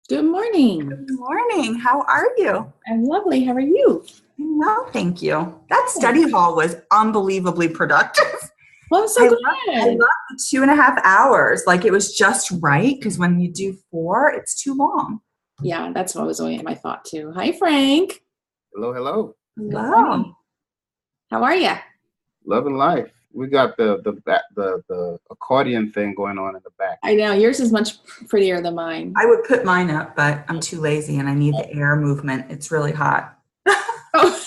Good morning. Good morning. How are you? I'm lovely. How are you? Well, thank you. That Good. study hall was unbelievably productive. Well, I'm so I love glad. the 2.5 hours. Like it was just right because when you do four, it's too long. Yeah, that's what was always my thought too. Hi, Frank. Hello, hello. Good Hello. morning. How are you? Loving life. We got the accordion thing going on in the back. I know yours is much prettier than mine. I would put mine up, but I'm too lazy and I need the air movement. It's really hot. Oh,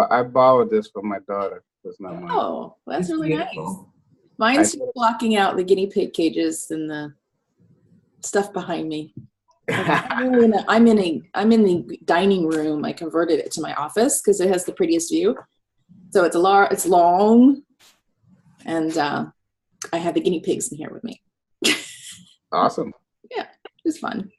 I borrowed this from my daughter. It's not mine. oh, that's It's really nice. beautiful. Mine's blocking out the guinea pig cages and the stuff behind me. I'm in the dining room. I converted it to my office because it has the prettiest view. So it's long, and I have the guinea pigs in here with me. Awesome. Yeah, it's fun.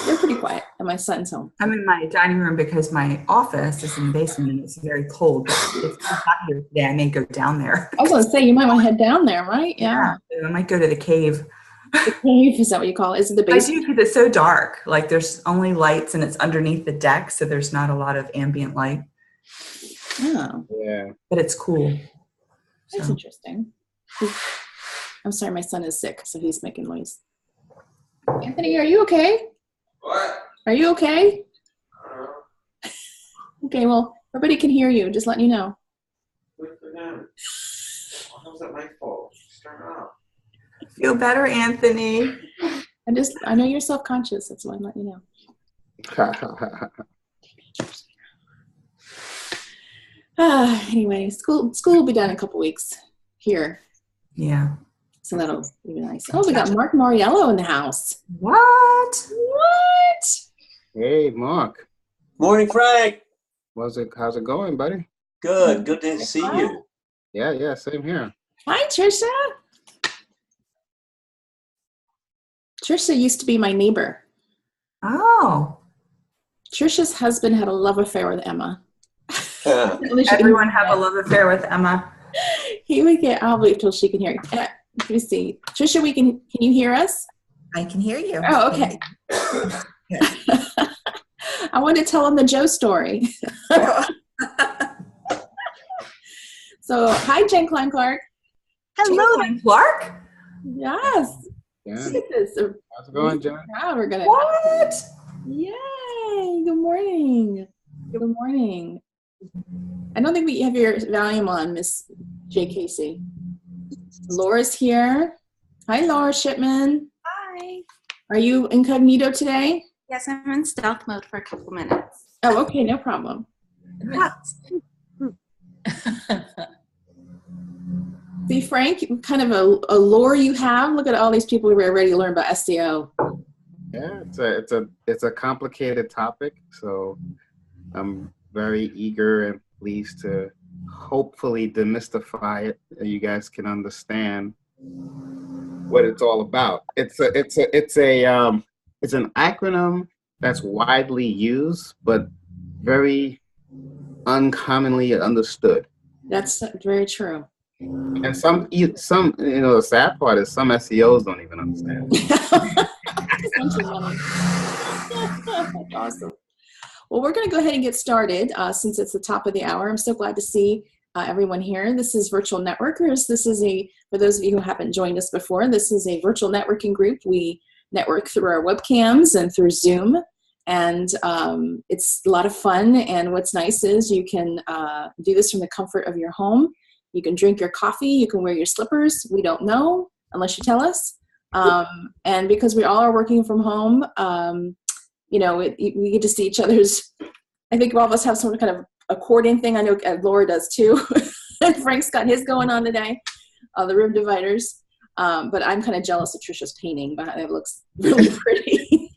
They're pretty quiet, and my son's home. I'm in my dining room because my office is in the basement and it's very cold. But it's too hot here today. I may go down there. I was going to say, you might want to head down there, right? Yeah. I might go to the cave. The cave, is that what you call it? Is it the I basement? do because it's so dark. Like there's only lights and it's underneath the deck, so there's not a lot of ambient light. Oh, Yeah. But it's cool. that's So. interesting. I'm sorry, my son is sick, so he's making noise. Anthony, are you okay? What? Are you okay? I don't know. Okay, well, everybody can hear you. Just letting you know. Wait for them. How's that my fault? Just turn it off. Feel better, Anthony. I know you're self-conscious. That's why I'm letting you know. Anyway, school will be done in a couple weeks here. Yeah. So that'll be nice. Oh, we got Mark Mariello in the house. What? What? Hey, Mark. Morning, Frank. How's it going, buddy? Good. Good to see you. Yeah, same here. Hi, Trisha. Trisha used to be my neighbor. Oh. Trisha's husband had a love affair with Emma. Everyone have a love affair with Emma. I'll wait till she can hear you. Let me see. Trisha, can you hear us? I can hear you. Oh, okay. I want to tell him the Joe story. So, hi, Jen Klein Clark. Hello, Clark. Yes. Yeah. Look at this. How's it going, John? Wow, we're gonna. What? Yay! Good morning. Good morning. I don't think we have your volume on, Miss J. Casey. Laura's here. Hi, Laura Shipman. Hi. Are you incognito today? Yes, I'm in stealth mode for a couple minutes. Oh, okay, no problem. See, Frank, kind of a lore you have. Look at all these people who are ready to learn about SEO. Yeah, it's a complicated topic, so I'm very eager and pleased to hopefully demystify it and you guys can understand what it's all about. It's an acronym that's widely used but very uncommonly understood. That's very true. And some the sad part is some SEOs don't even understand. That's awesome. Well, we're going to go ahead and get started since it's the top of the hour. I'm so glad to see everyone here. This is Virtual Networkers. For those of you who haven't joined us before, this is a virtual networking group. We network through our webcams and through Zoom. And it's a lot of fun. And what's nice is you can do this from the comfort of your home. You can drink your coffee. You can wear your slippers. We don't know unless you tell us. And because we all are working from home, we get to see each other's. I think all of us have some kind of accordion thing. I know Laura does too. Frank's got his going on today, the room dividers. But I'm kind of jealous of Trisha's painting, but it looks really pretty.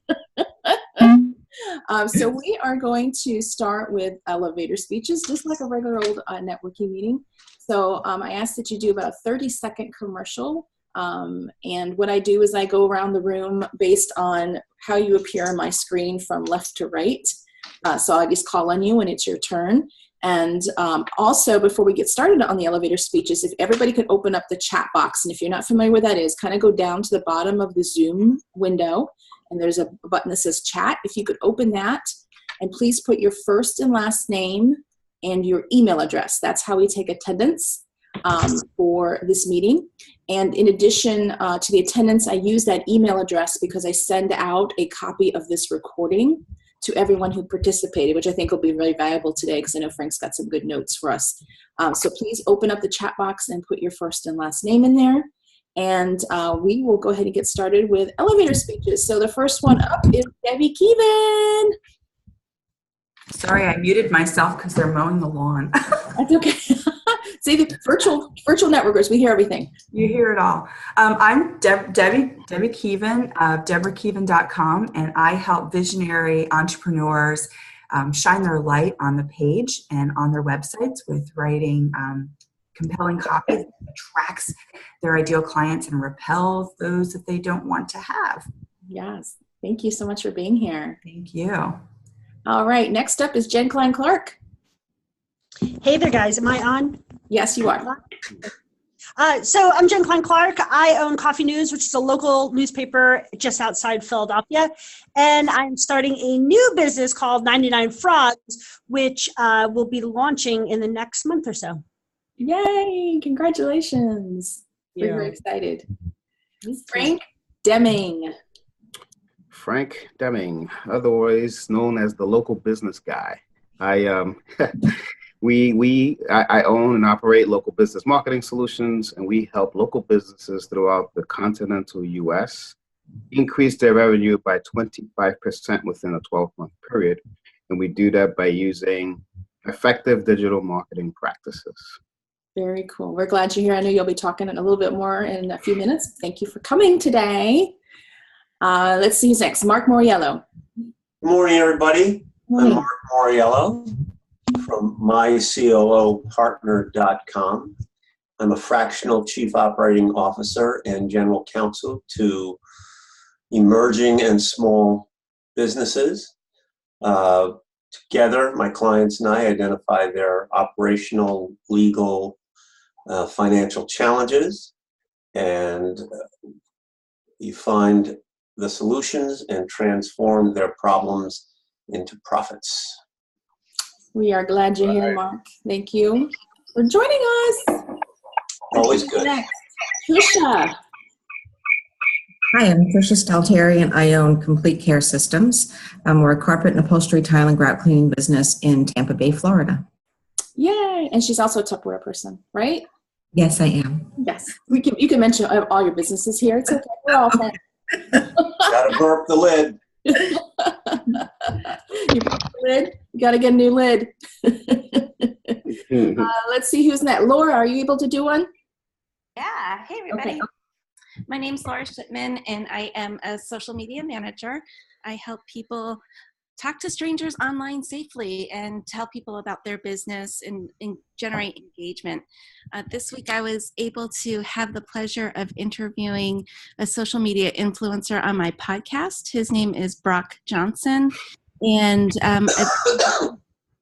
So we are going to start with elevator speeches, just like a regular old networking meeting. So I ask that you do about a 30-second commercial. And what I do is I go around the room based on how you appear on my screen from left to right. So I just call on you when it's your turn. And also, before we get started on the elevator speeches, if everybody could open up the chat box, and if you're not familiar with that is, kind of go down to the bottom of the Zoom window and there's a button that says chat. If you could open that, and please put your first and last name and your email address. That's how we take attendance for this meeting. And in addition to the attendance, I use that email address because I send out a copy of this recording to everyone who participated, which I think will be really valuable today because I know Frank's got some good notes for us. So please open up the chat box and put your first and last name in there. And we will go ahead and get started with elevator speeches. So the first one up is Debbie Keevan. Sorry, I muted myself because they're mowing the lawn. That's okay. See, the virtual networkers, we hear everything. You hear it all. I'm Debbie Keevan of DeborahKeevan.com, and I help visionary entrepreneurs shine their light on the page and on their websites with writing compelling copy that attracts their ideal clients and repels those that they don't want to have. Yes. Thank you so much for being here. Thank you. All right. Next up is Jen Klein-Clark. Hey there, guys. Am I on? Yes, you are. So I'm Jen Klein-Clark. I own Coffee News, which is a local newspaper just outside Philadelphia. And I'm starting a new business called 99 Frogs, which will be launching in the next month or so. Yay. Congratulations. We're very excited. Frank Deming. Frank Deming, otherwise known as the local business guy. I own and operate local business marketing solutions, and we help local businesses throughout the continental U.S. increase their revenue by 25% within a 12-month period. And we do that by using effective digital marketing practices. Very cool. We're glad you're here. I know you'll be talking a little bit more in a few minutes. Thank you for coming today. Let's see who's next. Mark Moriello. Good morning, everybody. Morning. I'm Mark Moriello from mycoopartner.com. I'm a fractional chief operating officer and general counsel to emerging and small businesses. Together, my clients and I identify their operational, legal, financial challenges, and you find the solutions and transform their problems into profits. We are glad you're here, Mark. Thank you for joining us. Always good. Next, Trisha. Hi, I'm Trisha Stalteri, and I own Complete Care Systems. We're a carpet and upholstery tile and grout cleaning business in Tampa Bay, Florida. Yay. And she's also a Tupperware person, right? Yes, I am. Yes. You can mention all your businesses here. It's okay. We're all fans. Gotta burp the lid. You broke the lid. You got to get a new lid. Let's see who's next. Laura, are you able to do one? Yeah. Hey, everybody. Okay. My name's Laura Shipman, and I am a social media manager. I help people talk to strangers online safely and tell people about their business and generate engagement. This week, I was able to have the pleasure of interviewing a social media influencer on my podcast. His name is Brock Johnson, and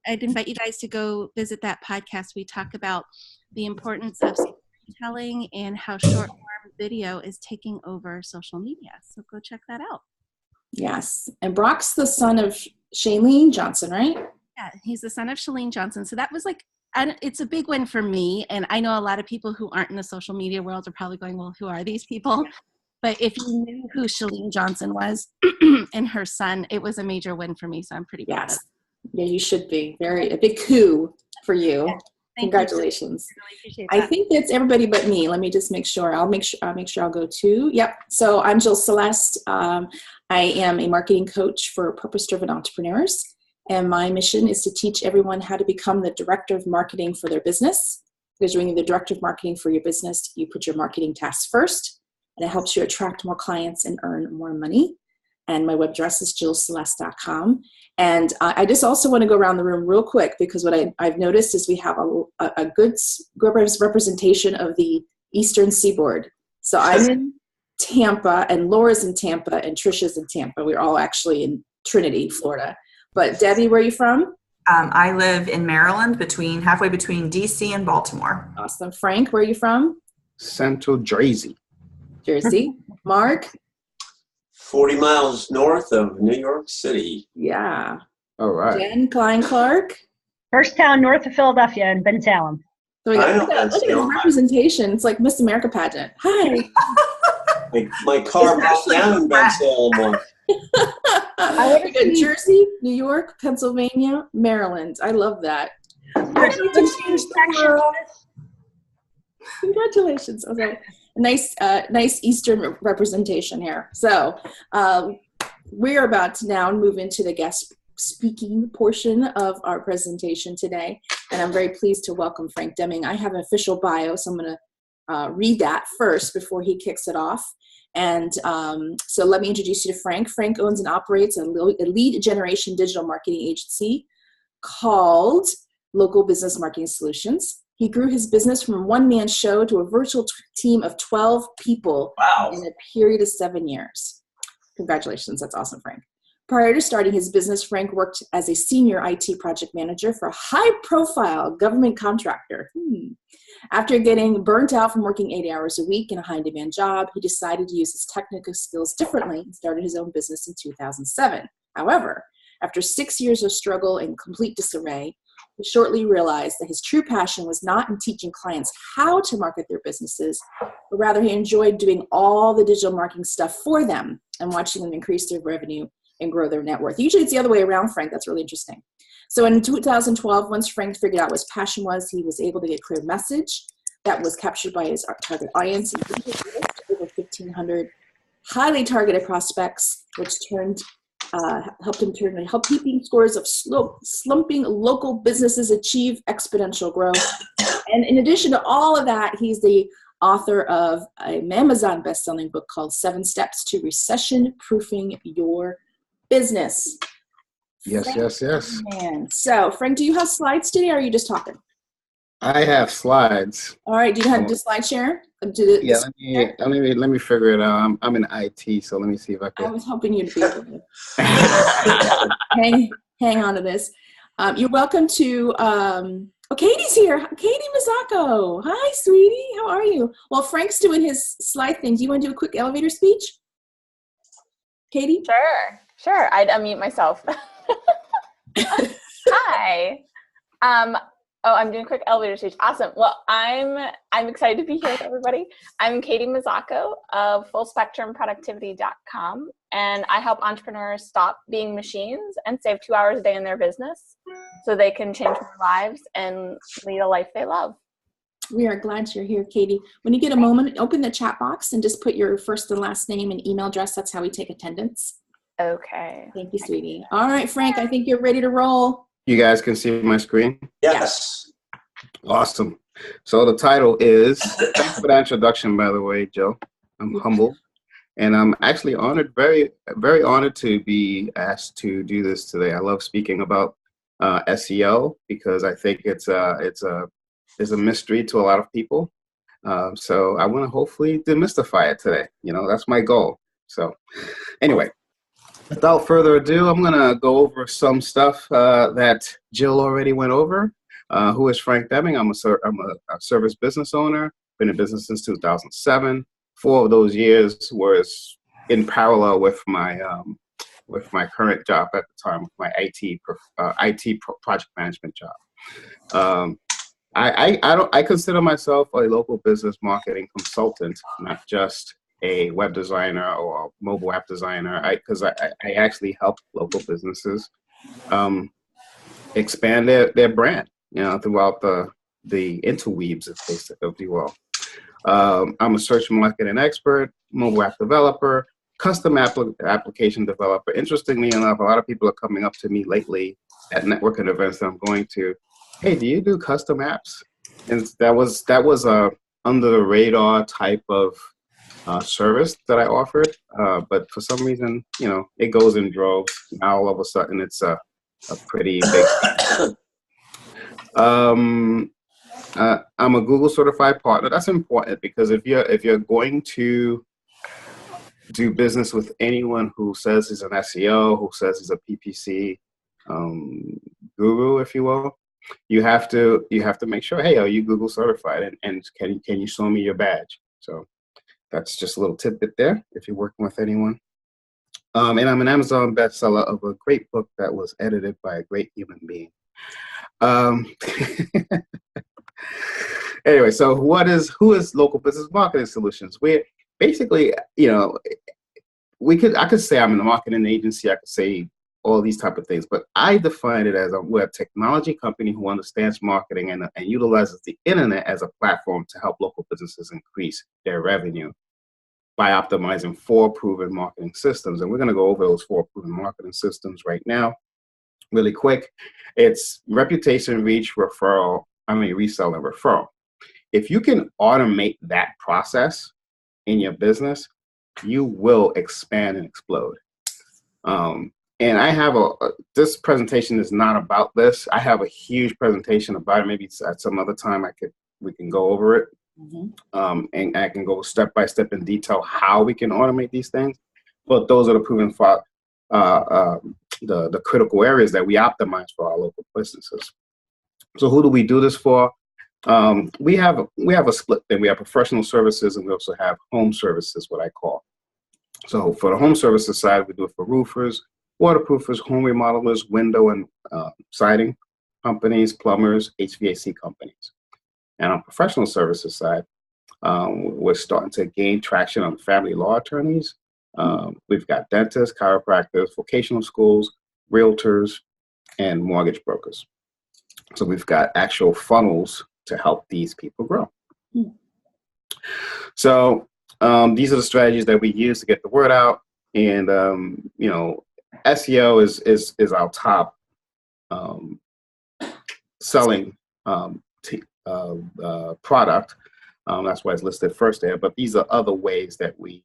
I'd invite you guys to go visit that podcast. We talk about the importance of storytelling and how short-form video is taking over social media. So go check that out. Yes. And Brock's the son of Shailene Johnson, right? Yeah, he's the son of Shailene Johnson. So that was it's a big win for me. And I know a lot of people who aren't in the social media world are probably going, well, who are these people? But if you knew who Shailene Johnson was and her son, it was a major win for me. So I'm pretty proud of it. Yeah, you should be. A big coup for you. Yeah. Congratulations. I really appreciate I that. think that's everybody but me. Let me just make sure. I'll make sure I'll go too. Yep. So I'm Jill Celeste. I am a marketing coach for purpose-driven entrepreneurs. And my mission is to teach everyone how to become the director of marketing for their business. Because when you're the director of marketing for your business, you put your marketing tasks first, and it helps you attract more clients and earn more money. And my web address is jillceleste.com. And I just also want to go around the room real quick because what I've noticed is we have a good representation of the Eastern Seaboard. So I'm in Tampa, and Laura's in Tampa, and Trisha's in Tampa. We're all actually in Trinity, Florida. But Debbie, where are you from? I live in Maryland, halfway between DC and Baltimore. Awesome. Frank, where are you from? Central Jersey. Jersey. Mark? 40 miles north of New York City. Yeah. All right. Jen Klein Clark. First town north of Philadelphia in Ben Salem. So we got, I know look at Ben his Salem. representation. It's like Miss America pageant. Hi. My car broke down in Ben Salem once. We got Jersey, New York, Pennsylvania, Maryland. I love that. Congratulations. Okay. Nice Eastern representation here. So we're about to now move into the guest speaking portion of our presentation today. And I'm very pleased to welcome Frank Deming. I have an official bio, so I'm going to read that first before he kicks it off. And so let me introduce you to Frank. Frank owns and operates a lead generation digital marketing agency called Local Business Marketing Solutions. He grew his business from a one-man show to a virtual team of 12 people in a period of 7 years. Congratulations. That's awesome, Frank. Prior to starting his business, Frank worked as a senior IT project manager for a high-profile government contractor. After getting burnt out from working 80 hours a week in a high-demand job, he decided to use his technical skills differently and started his own business in 2007. However, after 6 years of struggle and complete disarray, he shortly realized that his true passion was not in teaching clients how to market their businesses, but rather he enjoyed doing all the digital marketing stuff for them and watching them increase their revenue and grow their net worth. Usually it's the other way around, Frank. That's really interesting. So in 2012, once Frank figured out what his passion was, he was able to get a clear message that was captured by his target audience and over 1,500 highly targeted prospects, which helped keeping scores of slumping local businesses achieve exponential growth. And in addition to all of that, he's the author of an Amazon best-selling book called 7 Steps to Recession-Proofing Your Business. Yes, Frank, yes. Man. So, Frank, do you have slides today, or are you just talking? I have slides. All right. Do you have to slide share? Let me figure it out. I'm in IT, so let me see if I can. I was hoping you'd be able to hang on to this. You're welcome to. Katie's here. Katie Mazzocco. Hi, sweetie. How are you? Well, Frank's doing his slide thing. Do you want to do a quick elevator speech, Katie? Sure. I'd unmute myself. Hi. I'm doing a quick elevator speech. Awesome. Well, I'm excited to be here with everybody. I'm Katie Mazzocco of FullSpectrumProductivity.com, and I help entrepreneurs stop being machines and save 2 hours a day in their business so they can change their lives and lead a life they love. We are glad you're here, Katie. When you get a moment, open the chat box and just put your first and last name and email address. That's how we take attendance. Okay. Thank you, sweetie. All right, Frank, I think you're ready to roll. You guys can see my screen? Yes. Awesome. So the title is, thanks for the introduction, by the way, Joe. I'm humbled. And I'm actually honored, very, very honored to be asked to do this today. I love speaking about SEO because I think it's a mystery to a lot of people. So I want to hopefully demystify it today. That's my goal. So anyway, without further ado, I'm going to go over some stuff that Jill already went over. Who is Frank Deming? I'm a service business owner, been in business since 2007. 4 of those years was in parallel with my current job at the time, with my IT project management job. I consider myself a local business marketing consultant, not just a web designer or a mobile app designer, because I actually help local businesses expand their brand, throughout the interweaves, if you will. I'm a search marketing expert, mobile app developer, custom application developer. Interestingly enough, a lot of people are coming up to me lately at networking events that I'm going to. Hey, do you do custom apps? And that was a under the radar type of service that I offered, but for some reason, it goes in droves. Now all of a sudden, it's a pretty big. I'm a Google certified partner. That's important because if you're going to do business with anyone who says he's an SEO, who says he's a PPC guru, if you will, you have to make sure, hey, are you Google certified, and can you show me your badge? So that's just a little tidbit there if you're working with anyone. And I'm an Amazon bestseller of a great book that was edited by a great human being. Um, anyway, so who is Local Business Marketing Solutions? We're basically, you know, I could say I'm in a marketing agency. I could say all these type of things, but I define it as we're a technology company who understands marketing and utilizes the internet as a platform to help local businesses increase their revenue by optimizing 4 proven marketing systems. And we're going to go over those 4 proven marketing systems right now, really quick. It's reputation, reach, resell, and referral. If you can automate that process in your business, you will expand and explode. And I have this presentation is not about this. I have a huge presentation about it. Maybe at some other time we can go over it. Mm-hmm. And I can go step by step in detail how we can automate these things. But those are the proven the critical areas that we optimize for our local businesses. So who do we do this for? We have a split thing. We have professional services, and we also have home services, what I call. So for the home services side, we do it for roofers, waterproofers, home remodelers, window and siding companies, plumbers, HVAC companies. And on professional services side, we're starting to gain traction on family law attorneys. We've got dentists, chiropractors, vocational schools, realtors, and mortgage brokers. So we've got actual funnels to help these people grow. So these are the strategies that we use to get the word out. And, you know, SEO is our top selling product. That's why it's listed first there. But these are other ways that we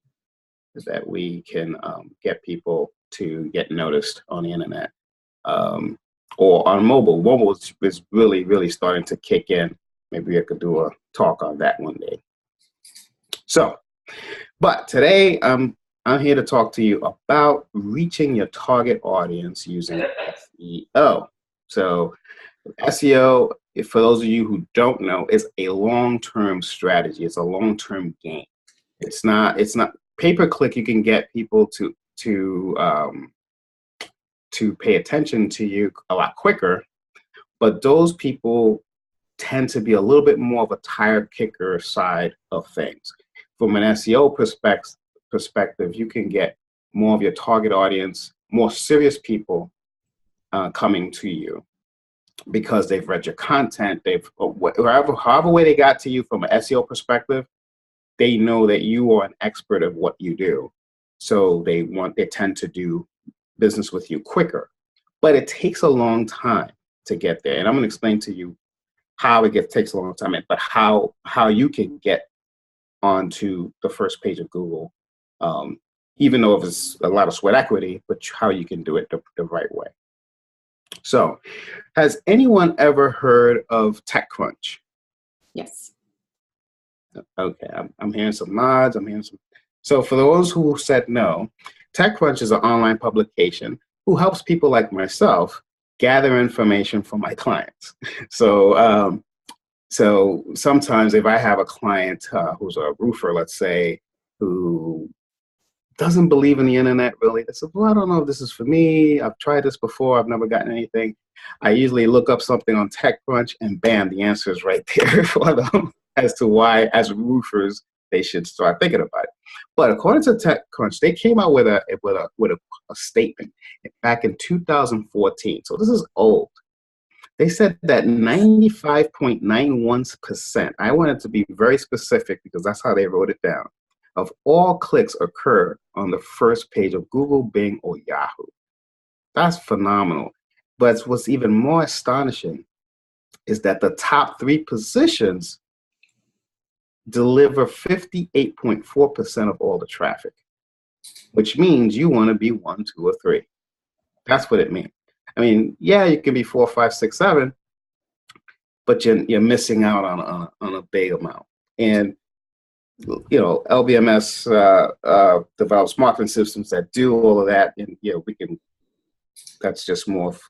can get people to get noticed on the internet or on mobile. Mobile is really, really starting to kick in. Maybe I could do a talk on that one day. So, but today I'm here to talk to you about reaching your target audience using SEO. So SEO, for those of you who don't know, is a long-term strategy. It's a long-term game. It's not pay-per-click. You can get people to pay attention to you a lot quicker, but those people tend to be a little bit more of a tire kicker side of things. From an SEO perspective, you can get more of your target audience, more serious people coming to you because they've read your content. However way they got to you from an SEO perspective, they know that you are an expert of what you do. So they tend to do business with you quicker. But it takes a long time to get there. And I'm going to explain to you how takes a long time, but how you can get onto the first page of Google, even though it's a lot of sweat equity, but how you can do it the right way. So, has anyone ever heard of TechCrunch? Yes. Okay, I'm hearing some nods. So for those who said no, TechCrunch is an online publication who helps people like myself gather information from my clients. So sometimes if I have a client who's a roofer, let's say, who doesn't believe in the internet really, they say, well, I don't know if this is for me. I've tried this before. I've never gotten anything. I usually look up something on TechCrunch and bam, the answer is right there for them as to why, as roofers, they should start thinking about it. But according to TechCrunch, they came out with a statement back in 2014. So this is old. They said that 95.91%, I wanted to be very specific because that's how they wrote it down, of all clicks occur on the first page of Google, Bing, or Yahoo. That's phenomenal. But what's even more astonishing is that the top 3 positions deliver 58.4% of all the traffic, which means you want to be 1, 2, or 3. That's what it means. I mean, yeah, you can be 4, 5, 6, 7, but you're missing out on a big amount. And you know, LBMS develops marketing systems that do all of that, and that's just more of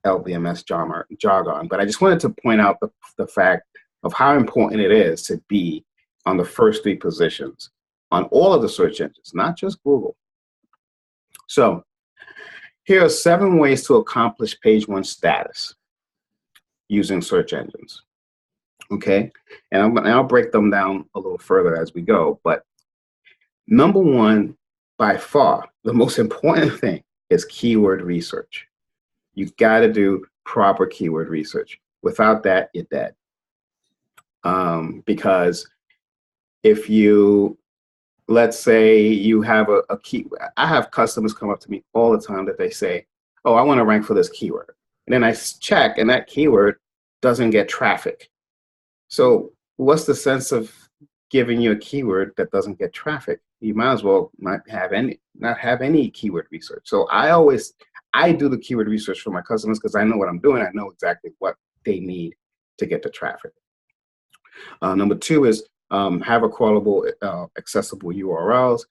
LBMS jargon. But I just wanted to point out the fact of how important it is to be on the first 3 positions on all of the search engines, not just Google. So here are 7 ways to accomplish page 1 status using search engines. Okay, and I'll break them down a little further as we go. But number 1, by far, the most important thing is keyword research. You've got to do proper keyword research. Without that, you're dead. Because if you, let's say you have a key, I have customers come up to me all the time that they say, oh, I want to rank for this keyword. And then I check and that keyword doesn't get traffic. So what's the sense of giving you a keyword that doesn't get traffic? You might as well not have any keyword research. So I do the keyword research for my customers because I know what I'm doing. I know exactly what they need to get the traffic. Number 2 is have a crawlable, accessible URLs.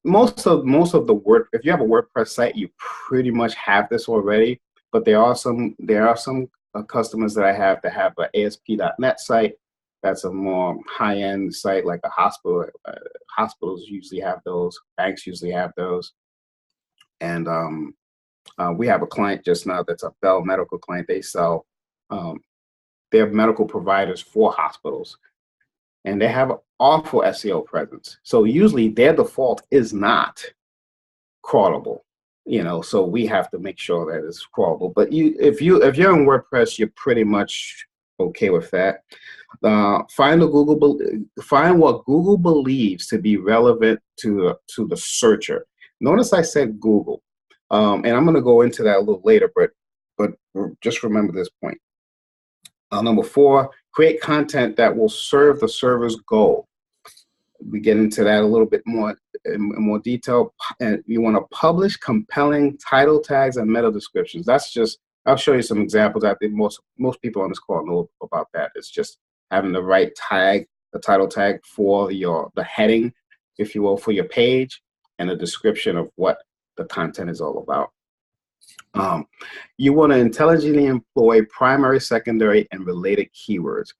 Most of the if you have a WordPress site, you pretty much have this already. But there are some customers that I have that have an ASP.NET site. That's a more high-end site, like a hospital. Hospitals usually have those. Banks usually have those. And we have a client just now that's a Bell Medical client. They sell, they're medical providers for hospitals. And they have an awful SEO presence. So usually their default is not crawlable. So we have to make sure that it's crawlable. But if you're in WordPress, you're pretty much okay with that. Find what Google believes to be relevant to the searcher. Notice I said Google, and I'm going to go into that a little later. But just remember this point. Number 4, create content that will serve the server's goal. We get into that a little bit more in more detail. And you want to publish compelling title tags and meta descriptions. I'll show you some examples. I think most people on this call know about that. It's just having the right tag, the title tag for the heading, if you will, for your page, and a description of what the content is all about. You want to intelligently employ primary, secondary, and related keywords.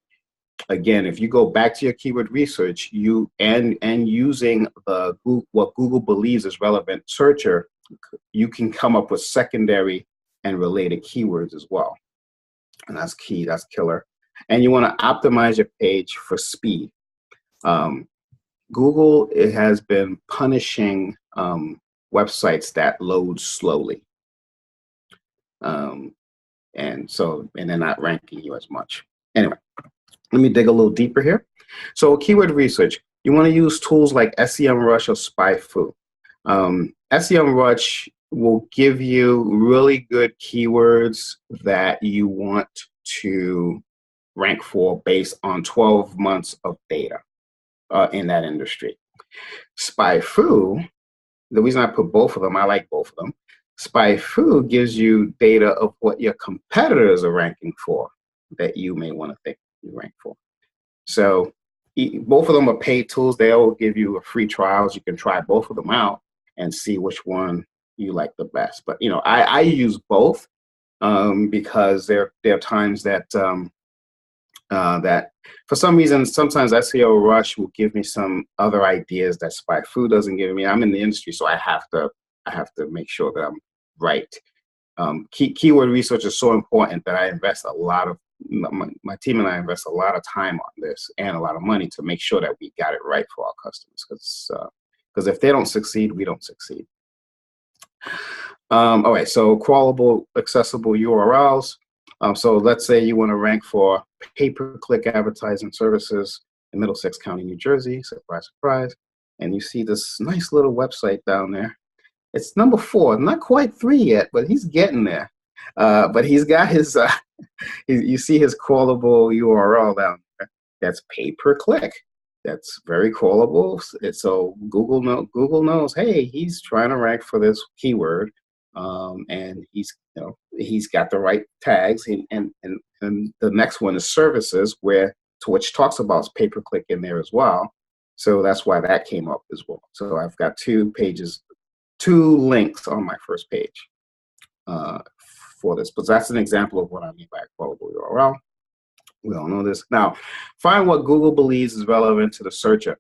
Again, if you go back to your keyword research, and using what Google believes is relevant searcher, you can come up with secondary and related keywords as well. And that's key, that's killer. And you want to optimize your page for speed. Google has been punishing websites that load slowly. And they're not ranking you as much. Anyway, let me dig a little deeper here. So keyword research, you want to use tools like SEMrush or SpyFu. SEMrush will give you really good keywords that you want to rank for based on 12 months of data in that industry. SpyFu, the reason I put both of them, I like both of them. SpyFu gives you data of what your competitors are ranking for that you may want to think you rank for. So both of them are paid tools. They'll give you a free trials. You can try both of them out and see which one you like the best. But I use both because there are times that that for some reason sometimes SEMrush will give me some other ideas that SpyFu doesn't give me. I'm in the industry, so I have to make sure that I'm right. Keyword research is so important that I invest a lot of my team and I invest a lot of time on this and a lot of money to make sure that we got it right for our customers. Because if they don't succeed, we don't succeed. All right, so crawlable, accessible URLs. So let's say you want to rank for pay-per-click advertising services in Middlesex County, New Jersey. Surprise, surprise. And you see this nice little website down there. It's number 4, not quite 3 yet, but he's getting there. But he's got his, you see his crawlable URL down there. That's pay-per-click. That's very crawlable. So Google knows, hey, he's trying to rank for this keyword, and he's got the right tags. And the next one is services, which talks about pay-per-click in there as well. So that's why that came up as well. So I've got 2 links on my first page for this. But that's an example of what I mean by a crawlable URL. We all know this. Now, find what Google believes is relevant to the searcher.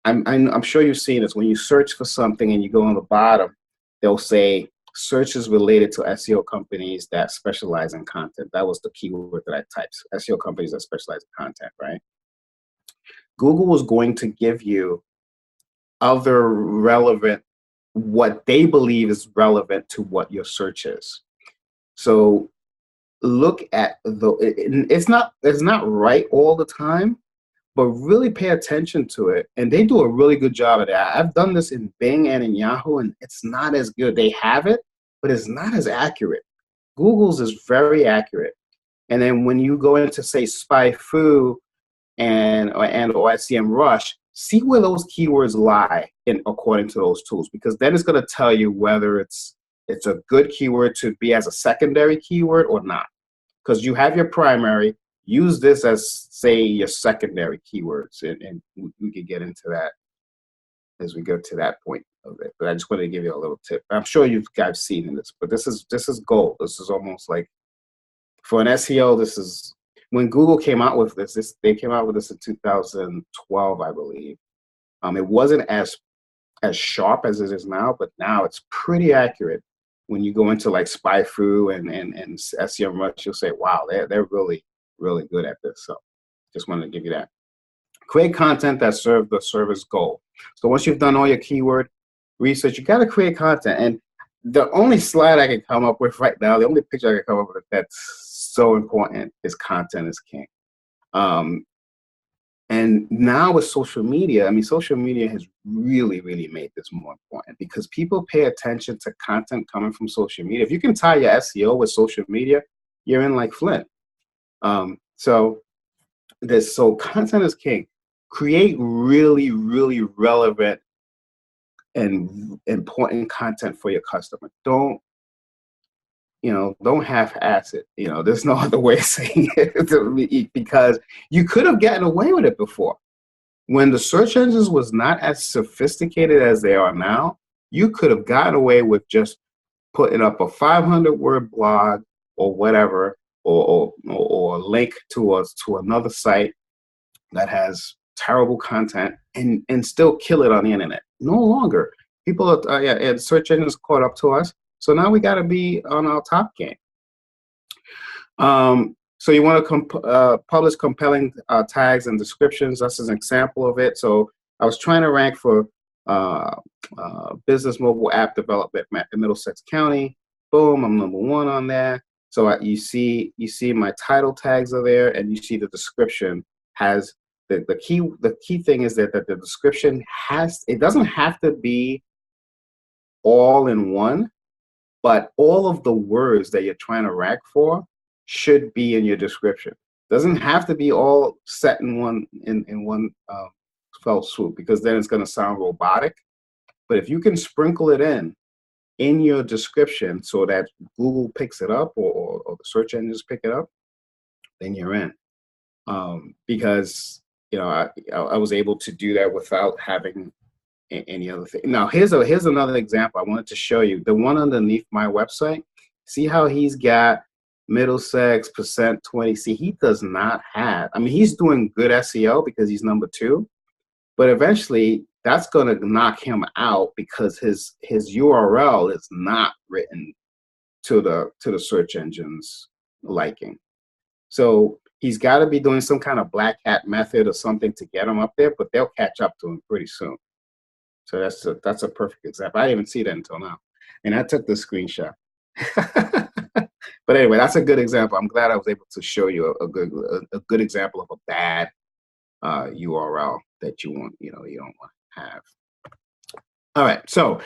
I'm sure you've seen this. When you search for something and you go on the bottom, they'll say searches related to SEO companies that specialize in content. That was the keyword that I typed. SEO companies that specialize in content, right? Google was going to give you other relevant, what they believe is relevant to what your search is. So look at it's not right all the time, but really pay attention to it. And they do a really good job of that. I've done this in Bing and in Yahoo, and it's not as good. They have it, but it's not as accurate. Google's is very accurate. And then when you go into, say, SpyFu or SEMrush, see where those keywords lie according to those tools, because then it's going to tell you whether it's a good keyword to be as a secondary keyword or not. Because you have your primary, use this as, say, your secondary keywords, and we can get into that as we go to that point of it. But I just wanted to give you a little tip. I'm sure you guys seen this, but this is gold. This is almost like, for an SEO, this is, when Google came out with this, they came out with this in 2012, I believe. It wasn't as sharp as it is now, but now it's pretty accurate. When you go into like SpyFu and SEMrush, you'll say, wow, they're really, really good at this. So just wanted to give you that. Create content that serves the service goal. So once you've done all your keyword research, you got to create content. And the only slide I can come up with right now, the only picture I can come up with that's so important is content is king. And now with social media, I mean, social media has really, really made this more important, because people pay attention to content coming from social media. If you can tie your SEO with social media, you're in like Flint. So content is king. Create really, really relevant and important content for your customer. Don't half-ass it. There's no other way of saying it, because you could have gotten away with it before. When the search engines was not as sophisticated as they are now, you could have gotten away with just putting up a 500-word blog or whatever, or a link to another site that has terrible content and still kill it on the internet. No longer. People and search engines caught up to us. So now we got to be on our top game. So you want to publish compelling tags and descriptions. That's an example of it. So I was trying to rank for business mobile app development in Middlesex County. Boom, I'm #1 on there. So you see my title tags are there, and you see the description has the key thing is that the description it doesn't have to be all in one, but all of the words that you're trying to rank for should be in your description. Doesn't have to be all set in one fell swoop, because then it's going to sound robotic. But if you can sprinkle it in your description so that Google picks it up or the search engines pick it up, then you're in. Because I was able to do that without having any other thing. Now here's another example I wanted to show you. The one underneath my website. See how he's got Middlesex %20. See, he does not have. I mean, he's doing good SEO because he's #2, but eventually that's going to knock him out because his URL is not written to the search engine's liking. So he's got to be doing some kind of black hat method or something to get him up there, but they'll catch up to him pretty soon. So that's a perfect example. I didn't even see that until now, and I took the screenshot. But anyway, that's a good example. I'm glad I was able to show you a good example of a bad URL that you don't want to have. All right, so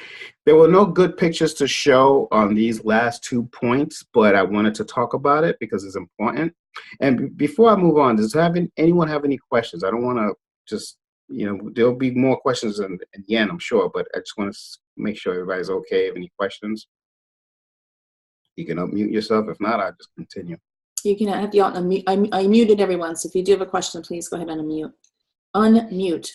there were no good pictures to show on these last 2 points, but I wanted to talk about it because it's important. And before I move on, does anyone have any questions? I don't want to just, there'll be more questions in the end, I'm sure, but I just want to make sure everybody's okay. Have any questions? You can unmute yourself. If not, I'll just continue. You can have you on unmute. I muted everyone, so if you do have a question, please go ahead and unmute. Unmute.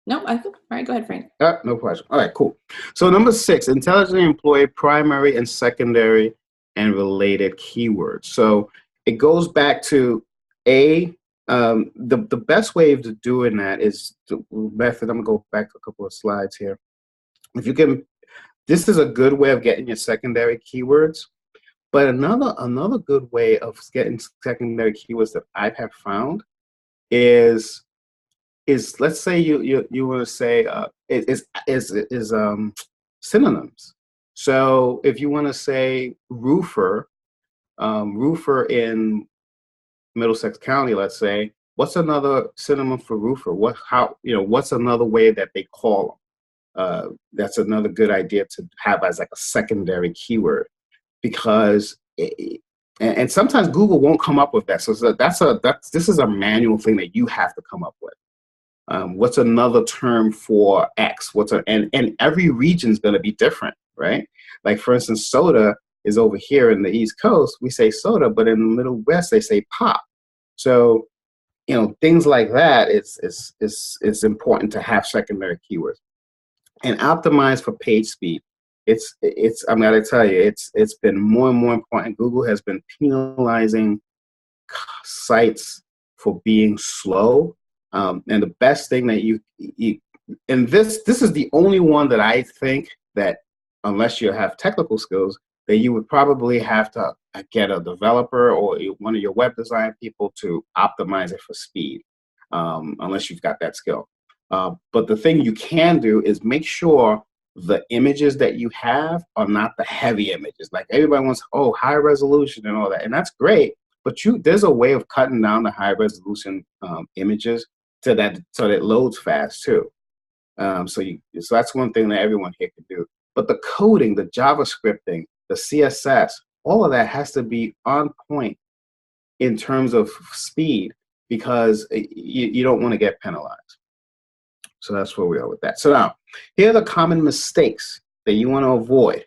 No, all right, go ahead, Frank. No question. All right, cool. So number 6, intelligently employ primary and secondary and related keywords. So it goes back to the best way of doing that is the method. I'm gonna go back to a couple of slides here. if you can, this is a good way of getting your secondary keywords. But another good way of getting secondary keywords that I have found is let's say you want to say synonyms. So if you want to say roofer, roofer in Middlesex County, let's say, what's another synonym for roofer? What's another way that they call them? That's another good idea to have as like a secondary keyword, because and sometimes Google won't come up with that. So this is a manual thing that you have to come up with. What's another term for X? And every region is going to be different, right? Like for instance, soda is over here in the East Coast, we say soda, but in the Middle West they say pop. So things like that. It's important to have secondary keywords and optimize for page speed. I'm gonna tell you, it's been more and more important. Google has been penalizing sites for being slow. And the best thing that and this is the only one that I think that, unless you have technical skills, that you would probably have to get a developer or one of your web design people to optimize it for speed, unless you've got that skill. But the thing you can do is make sure the images that you have are not the heavy images. Like everybody wants, high resolution and all that, and that's great. But there's a way of cutting down the high resolution images so that it loads fast too. So that's one thing that everyone here can do. But the coding, the JavaScripting, the CSS, all of that has to be on point in terms of speed, because you don't want to get penalized. So that's where we are with that. So now, here are the common mistakes that you want to avoid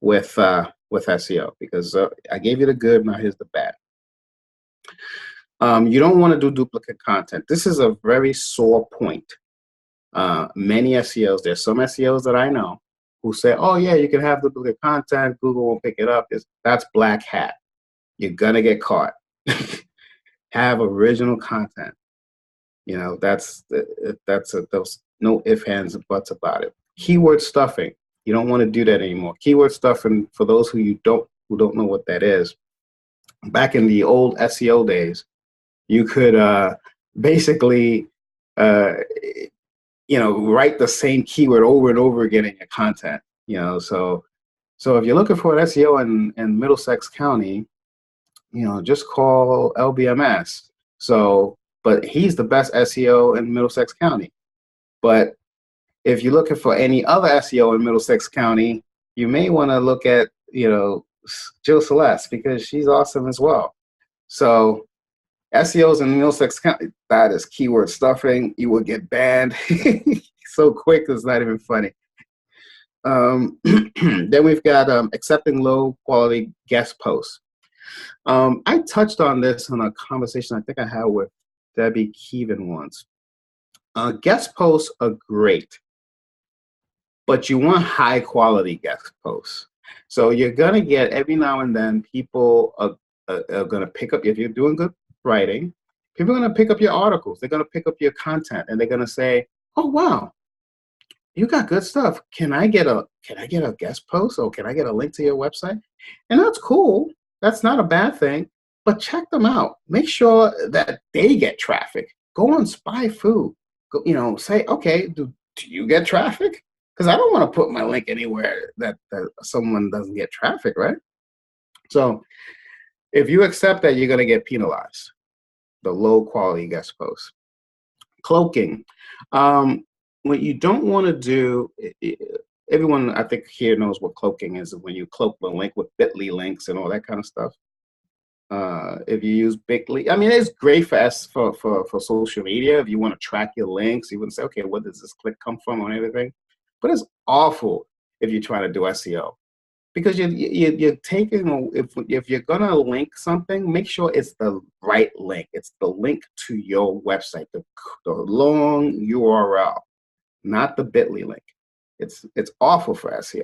with SEO, because I gave you the good, now here's the bad. You don't want to do duplicate content. This is a very sore point. Many SEOs, there's some SEOs that I know who say, oh yeah, you can have duplicate content, Google won't pick it up. That's black hat. You're gonna get caught. Have original content. There's no ifs, ands, and buts about it. Keyword stuffing. You don't want to do that anymore. Keyword stuffing, for those who don't know what that is, back in the old SEO days, you could basically write the same keyword over and over again in your content. So if you're looking for an SEO in Middlesex County, just call LBMS. But he's the best SEO in Middlesex County. But if you're looking for any other SEO in Middlesex County, you may want to look at, Jill Celeste, because she's awesome as well. So SEOs in Middlesex County, that is keyword stuffing. You will get banned so quick, it's not even funny. Then we've got accepting low quality guest posts. I touched on this in a conversation I think I had with Debbie Keevan once. Guest posts are great, but you want high quality guest posts. So you're gonna get, every now and then, people are gonna pick up, if you're doing good writing, people are gonna pick up your articles, they're gonna pick up your content, and they're gonna say, oh wow, you got good stuff. Can I get a guest post, or can I get a link to your website? And that's cool. That's not a bad thing. But check them out. Make sure that they get traffic. Go on Spy Food. Go, say, okay, do you get traffic? Because I don't want to put my link anywhere that someone doesn't get traffic, right? So if you accept that, you're going to get penalized. The low quality guest posts. Cloaking. What you don't want to do, everyone I think here knows what cloaking is, when you cloak the link with bit.ly links and all that kind of stuff. If you use Bitly, I mean, it's great for social media. If you want to track your links, you want to say, okay, where does this click come from on everything? But it's awful if you're trying to do SEO, because you're taking, if you're gonna link something, make sure it's the right link. It's the link to your website, the long URL, not the Bitly link. It's awful for SEO.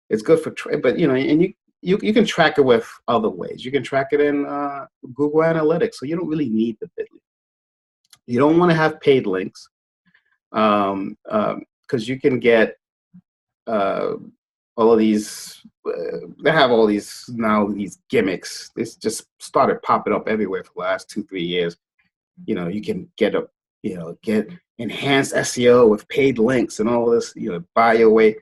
It's good for, but and you can track it with other ways. You can track it in Google Analytics, so you don't really need the Bitly. You don't want to have paid links, because you can get all of these, they have all these now, these gimmicks. This just started popping up everywhere for the last 2-3 years. You know, you can get get enhanced SEO with paid links and all this, buy your way.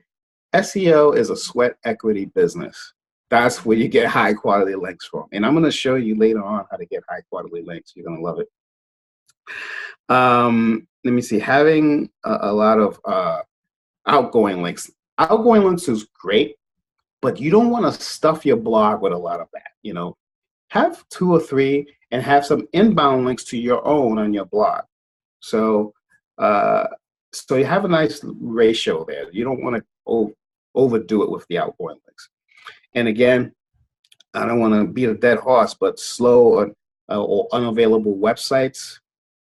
SEO is a sweat equity business. That's where you get high quality links from. And I'm going to show you later on how to get high quality links. You're going to love it. Let me see, having a lot of outgoing links. Outgoing links is great, but you don't want to stuff your blog with a lot of that. Have 2 or 3 and have some inbound links to your own on your blog. So you have a nice ratio there. You don't want to overdo it with the outgoing links. And again, I don't want to beat a dead horse, but slow or unavailable websites,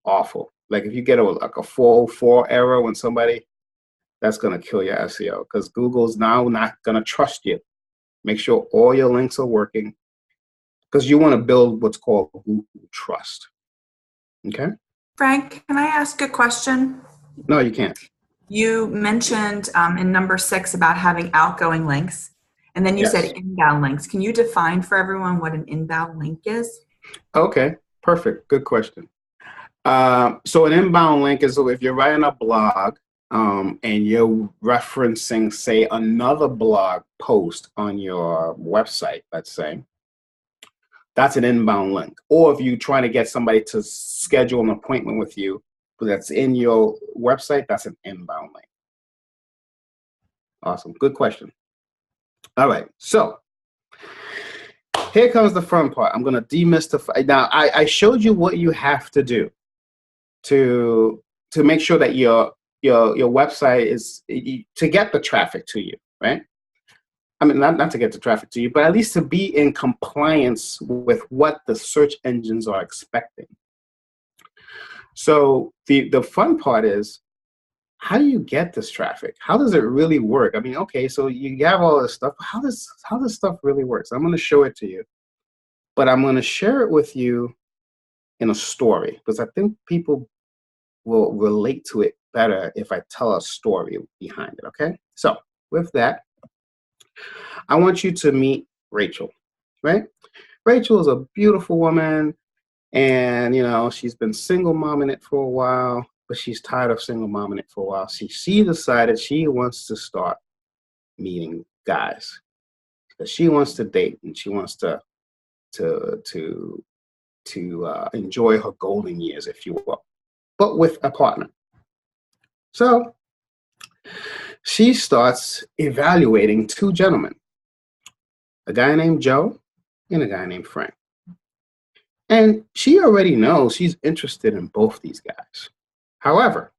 awful. Like if you get a 404 error when somebody, that's going to kill your SEO because Google's now not going to trust you. Make sure all your links are working because you want to build what's called Google Trust. Okay? Frank, can I ask a question? No, you can't. You mentioned in number 6 about having outgoing links, and then you Yes. said inbound links. Can you define for everyone what an inbound link is? Okay, perfect. Good question. So an inbound link is if you're writing a blog and you're referencing, say, another blog post on your website, let's say, that's an inbound link. Or if you're trying to get somebody to schedule an appointment with you that's in your website, that's an inbound link. Awesome. Good question. All right. So here comes the fun part. I'm going to demystify. Now, I showed you what you have to do to make sure that your website is to get the traffic to you, right? I mean, not to get the traffic to you, but at least to be in compliance with what the search engines are expecting. So the fun part is, how do you get this traffic? How does it really work? I mean, okay, so you have all this stuff. How does stuff really work? So I'm going to show it to you, but I'm going to share it with you in a story because I think people will relate to it better if I tell a story behind it. Okay, so with that, I want you to meet Rachel, right? Rachel is a beautiful woman, and she's been single momming it for a while, but she's tired of single momming it for a while. She decided she wants to start meeting guys because she wants to date and she wants to enjoy her golden years, if you will, but with a partner. So she starts evaluating 2 gentlemen, a guy named Joe and a guy named Frank. And she already knows she's interested in both these guys. However,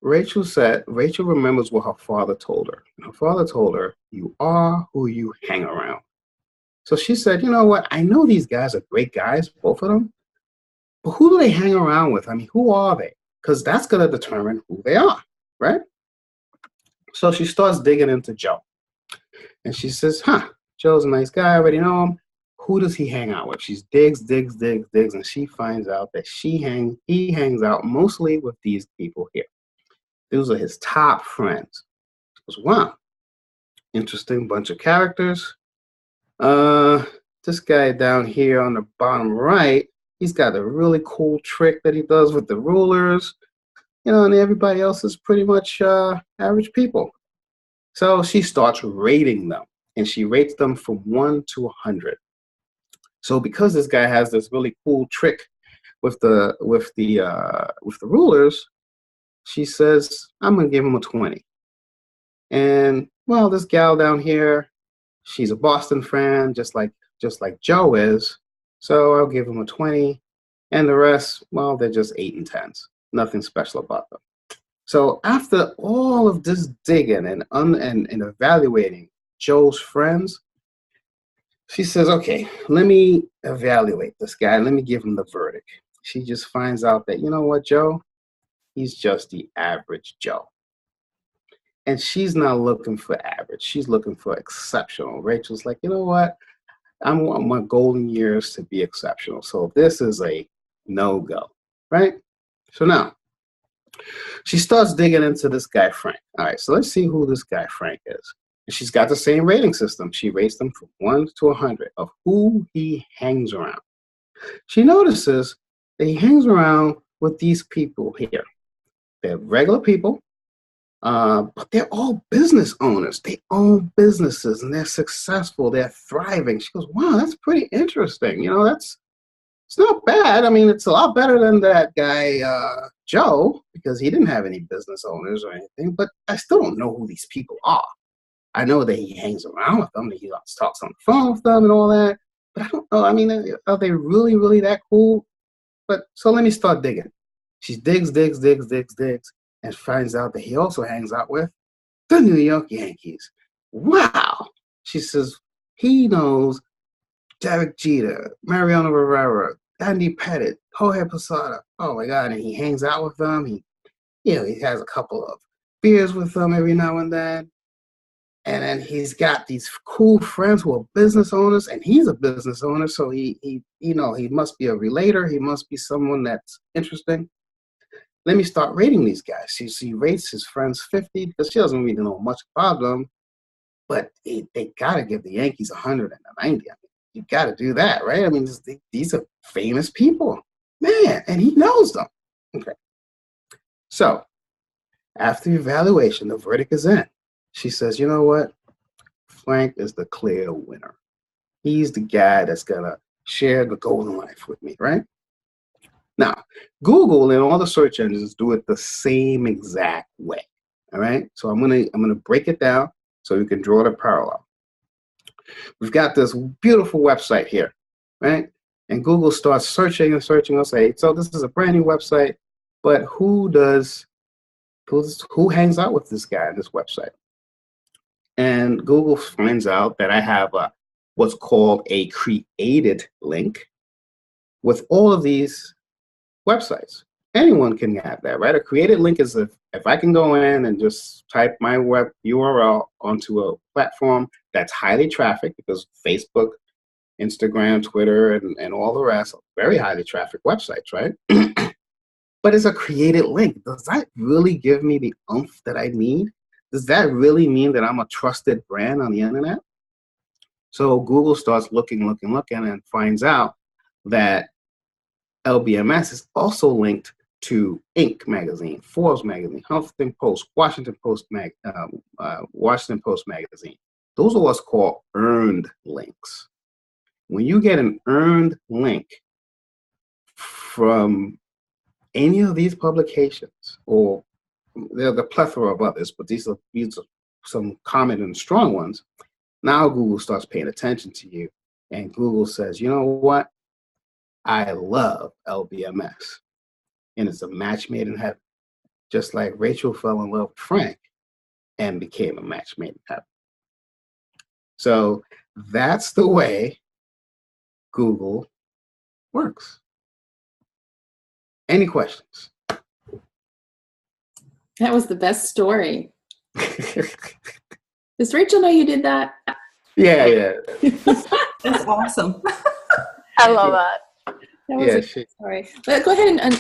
Rachel remembers what her father told her. And her father told her, you are who you hang around. So she said, you know what? I know these guys are great guys, both of them, but who do they hang around with? I mean, who are they? Because that's going to determine who they are, right? So she starts digging into Joe. And she says, Joe's a nice guy. I already know him. Who does he hang out with? She digs, and she finds out that he hangs out mostly with these people here. Those are his top friends. She goes, wow, interesting bunch of characters. This guy down here on the bottom right, he's got a really cool trick that he does with the rulers, and everybody else is pretty much average people. So she starts rating them, and she rates them from 1 to 100. So because this guy has this really cool trick with the rulers, she says, I'm gonna give him a 20. And well, this gal down here, she's a Boston fan, just like Joe is. So I'll give him a 20. And the rest, well, they're just 8 and 10s. Nothing special about them. So after all of this digging and evaluating Joe's friends, she says, okay, let me evaluate this guy. Let me give him the verdict. She just finds out that, you know what, Joe? He's just the average Joe. And she's not looking for average. She's looking for exceptional. Rachel's like, you know what? I want my golden years to be exceptional. So this is a no-go, right? So now, She starts digging into this guy, Frank. All right, so let's see who this guy, Frank, is. And she's got the same rating system. She rates them from 1 to 100 of who he hangs around. She notices that he hangs around with these people here. They're regular people, but they're all business owners. They own businesses and they're successful. They're thriving. She goes, wow, that's pretty interesting. You know, it's not bad. I mean, it's a lot better than that guy, Joe, because he didn't have any business owners or anything, but I still don't know who these people are. I know that he hangs around with them, that he talks on the phone with them and all that, but I don't know. I mean, are they really, really that cool? But so let me start digging. She digs, and finds out that he also hangs out with the New York Yankees. Wow. She says he knows Derek Jeter, Mariano Rivera, Andy Pettit, Jorge Posada. Oh my God! And he hangs out with them. He has a couple of beers with them every now and then. And then he's got these cool friends who are business owners, and he's a business owner, so he must be a relator. He must be someone that's interesting. Let me start rating these guys. She rates his friends 50 because she doesn't really know much about them, but they gotta give the Yankees 100 and a 90. I mean, you gotta do that, right? I mean, these are famous people, man, and he knows them. Okay. So after evaluation, the verdict is in. She says, you know what? Frank is the clear winner. He's the guy that's gonna share the golden life with me, right? Now, Google and all the search engines do it the same exact way. All right. So I'm gonna break it down so you can draw the parallel. We've got this beautiful website here, right? And Google starts searching and searching. I'll say, so this is a brand new website, but who hangs out with this guy on this website? And Google finds out that I have what's called a created link with all of these websites. Anyone can have that, right? A created link is if I can go in and just type my web URL onto a platform that's highly trafficked, because Facebook, Instagram, Twitter, and all the rest are very highly trafficked websites, right? But it's a created link. Does that really give me the oomph that I need? Does that really mean that I'm a trusted brand on the internet? So Google starts looking, and finds out that LBMS is also linked to Inc. magazine, Forbes magazine, Huffington Post, Washington Post magazine. Those are what's called earned links. When you get an earned link from any of these publications, or there's a plethora of others, but these are some common and strong ones, now Google starts paying attention to you, and Google says, you know what? I love LBMS. And it's a match made in heaven. Just like Rachel fell in love with Frank and became a match made in heaven. So that's the way Google works. Any questions? That was the best story. Does Rachel know you did that? Yeah. That's awesome. I love that. That was a great story. But go ahead and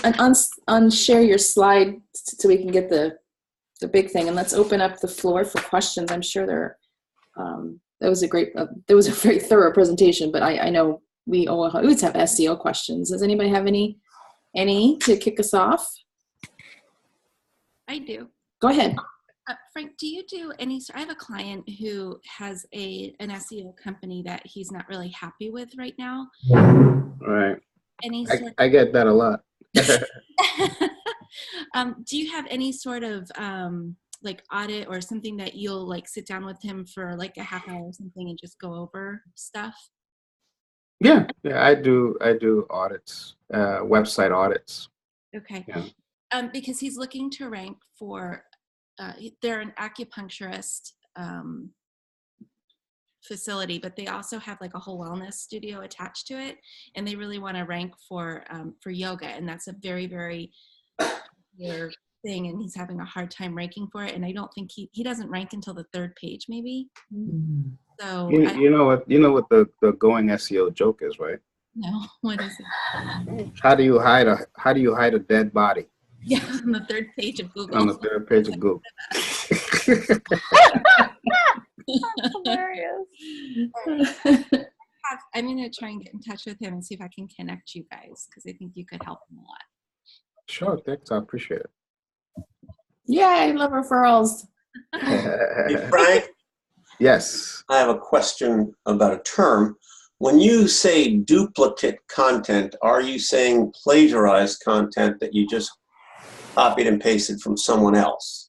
unshare your slide so we can get the big thing, and let's open up the floor for questions. I'm sure that was a very thorough presentation, but I know we always have SEO questions. Does anybody have any to kick us off? I do. Go ahead. Frank, do you do any? I have a client who has an SEO company that he's not really happy with right now. Right. I get that a lot. Do you have any sort of like audit or something that you'll like sit down with him for like a half hour or something and just go over stuff? Yeah, I do audits, website audits. Okay. Yeah. Because he's looking to rank for, they're an acupuncturist facility, but they also have like a whole wellness studio attached to it, and they really want to rank for yoga, and that's a very, very popular thing, and he's having a hard time ranking for it, and I don't think he doesn't rank until the third page maybe. So you know what the going SEO joke is, right? No, what is it? How do you hide a dead body? Yeah, on the third page of Google. On the third page of Google. That's hilarious. I'm going to try and get in touch with him and see if I can connect you guys, because I think you could help him a lot. Sure, thanks. I appreciate it. Yay, I love referrals. Hey, Frank, Yes. I have a question about a term. When you say duplicate content, are you saying plagiarized content that you just copied and pasted from someone else?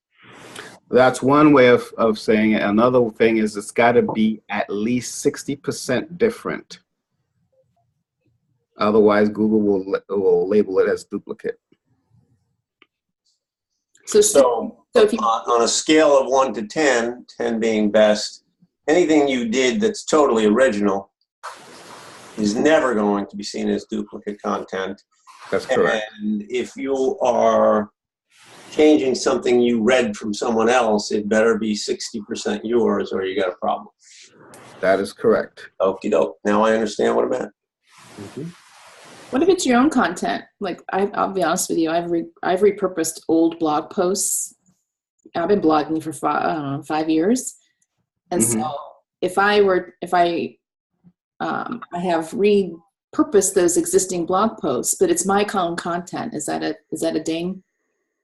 That's one way of saying it. Another thing is it's got to be at least 60% different. Otherwise, Google will label it as duplicate. So if you, on a scale of 1 to 10, 10 being best, anything you did that's totally original is never going to be seen as duplicate content. That's correct. And if you are changing something you read from someone else, it better be 60% yours or you got a problem. That is correct. Okie doke. Now I understand what I meant. Mm-hmm. what if it's your own content? Like I'll be honest with you, I've repurposed old blog posts. I've been blogging for 5 years, and Mm-hmm. so if I have repurposed those existing blog posts, but it's my own content. Is that a ding?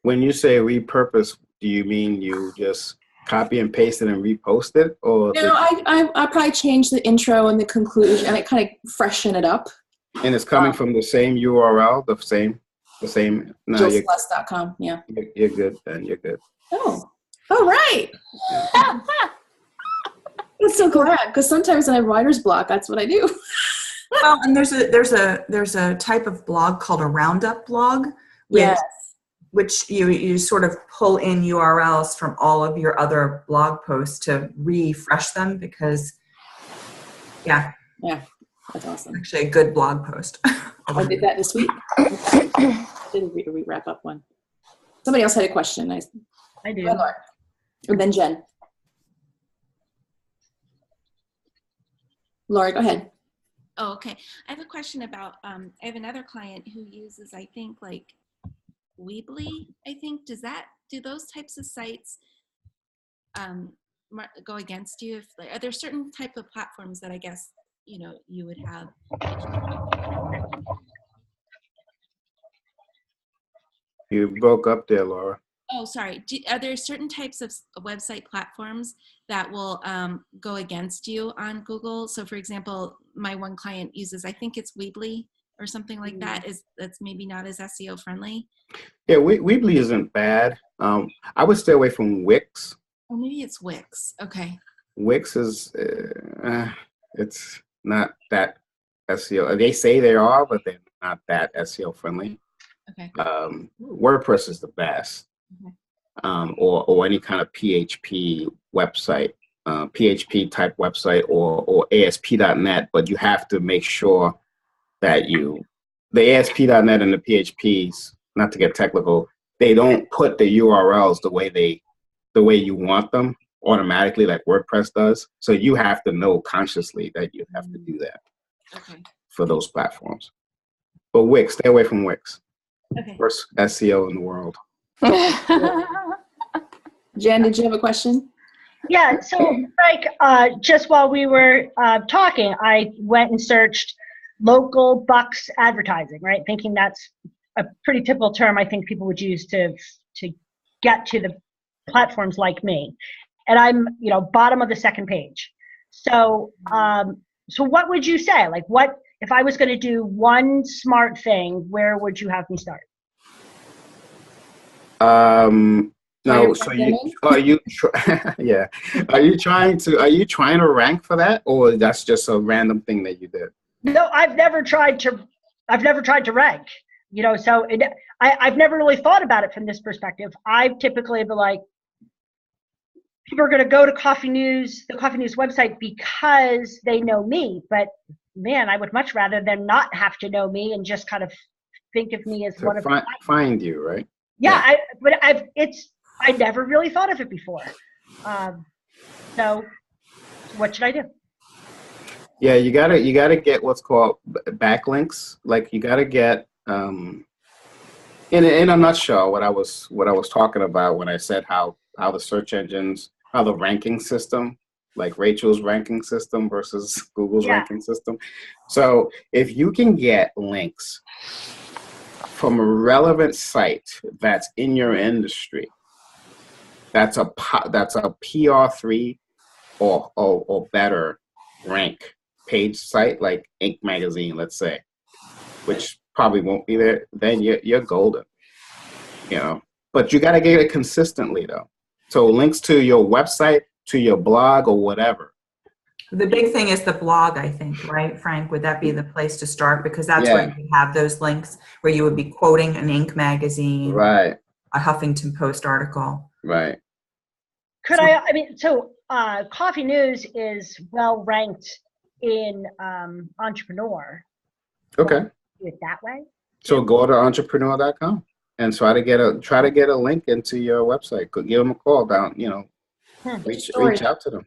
When you say repurpose, do you mean you just copy and paste it and repost it, or? No, I probably change the intro and the conclusion, and I kind of freshen it up. And it's coming from the same URL, the same. No, JillCeleste.com. Yeah. you're good. Then you're good. Oh, all right. I'm so glad, because sometimes when I have writer's block, that's what I do. Well, and there's a type of blog called a roundup blog, which you sort of pull in URLs from all of your other blog posts to refresh them, because Yeah, that's awesome. actually a good blog post. I did that this week. Did a wrap up one. Somebody else had a question. I do. Laura. And then Jen. Laura, go ahead. Oh, okay. I have a question about, I have another client who uses, I think, like Weebly, I think. Do those types of sites go against you? Are there certain type of platforms that I guess, you would have? You broke up there, Laura. Oh, sorry. Are there certain types of website platforms that will go against you on Google? So, for example, my one client uses, I think it's Weebly or something like that. That's maybe not as SEO friendly. Yeah, Weebly isn't bad. I would stay away from Wix. Oh, maybe it's Wix. Okay. Wix is, it's not that SEO. They say they are, but they're not that SEO friendly. Okay. WordPress is the best. Okay. Or any kind of PHP website, PHP type website, or ASP.NET, but you have to make sure that the ASP.NET and the PHPs, not to get technical, they don't put the URLs the way you want them automatically, like WordPress does. So you have to know consciously that you have to do that for those platforms. But Wix, stay away from Wix. Okay. Worst SEO in the world. Jen, did you have a question? Yeah, so like just while we were talking, I went and searched local Bucks advertising, right? Thinking that's a pretty typical term I think people would use to get to the platforms like me. And I'm, bottom of the second page. So so what would you say? Like, what if I was going to do one smart thing, where would you have me start? No, so are you yeah. Are you trying to rank for that, or that's just a random thing that you did? No, I've never tried to rank, so I've never really thought about it from this perspective. I've typically been like, people are going to go to the Coffee News website because they know me, but man, I would much rather them not have to know me and just kind of think of me as one of find you, right? Yeah, I never really thought of it before. So what should I do? Yeah, you gotta get what's called backlinks. Like you gotta get, In a nutshell, what I was talking about when I said how the search engines, how the ranking system, like Rachel's ranking system versus Google's ranking system. So if you can get links from a relevant site that's in your industry, that's a PR3 or better rank page site, like Inc. magazine, let's say, which probably won't be there, then you're golden, you know. But you got to get it consistently, though. So links to your website, to your blog, or whatever. The big thing is the blog, I think, right, Frank? Would that be the place to start? Because that's where you have those links where you would be quoting an Inc. magazine, right? A Huffington Post article, right? Coffee News is well ranked in Entrepreneur. Okay. Do it that way. So go to entrepreneur.com and try to get a link into your website. Give them a call down, you know, reach out to them.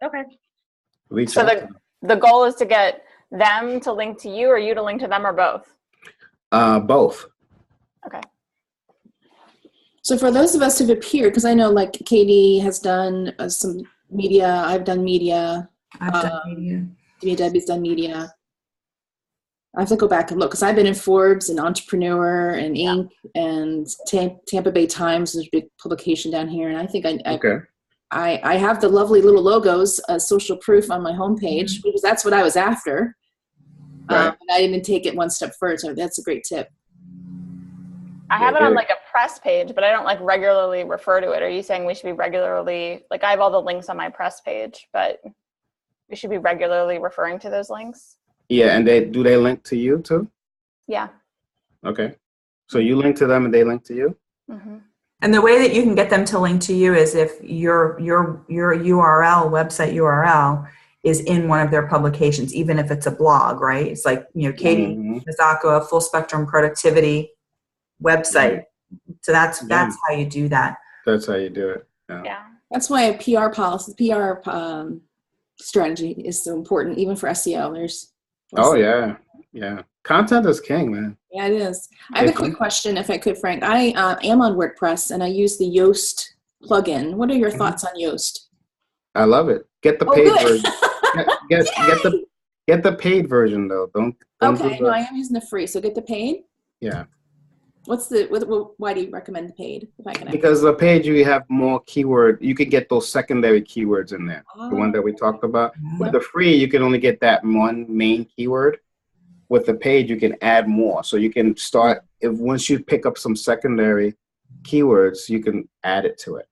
Okay. So the goal is to get them to link to you, or you to link to them, or both? Both. Okay. So for those of us who've appeared, because I know like Katie has done some media, I've done media. I've done media. Debbie's done media. I have to go back and look because I've been in Forbes and Entrepreneur and Inc. and Tampa Bay Times is a big publication down here, and I think I have the lovely little logos as social proof on my homepage because that's what I was after. Right. And I didn't take it one step further. So that's a great tip. I have it on like a press page, but I don't like regularly refer to it. Are you saying we should be regularly, like I have all the links on my press page, but we should be regularly referring to those links? Yeah, and do they link to you too? Yeah. Okay. So you link to them and they link to you? Mm-hmm. And the way that you can get them to link to you is if your URL, website URL, is in one of their publications, even if it's a blog, right? It's like, you know, Katie Mazzocco, Full Spectrum Productivity website. So that's how you do that. That's how you do it. Yeah. That's why a PR policy, PR strategy is so important, even for SEO. Yeah. Content is king, man. Yeah, it is. I have a quick question, if I could, Frank. I am on WordPress and I use the Yoast plugin. What are your thoughts on Yoast? I love it. Get the paid version. Get the paid version though. Don't okay, no, I am using the free. So get the paid. Yeah. Why do you recommend the paid? Because the paid, you have more keyword. You can get those secondary keywords in there. The one that we talked about. With the free, you can only get that one main keyword. With the paid, you can add more. So you can start once you pick up some secondary keywords, you can add it to it.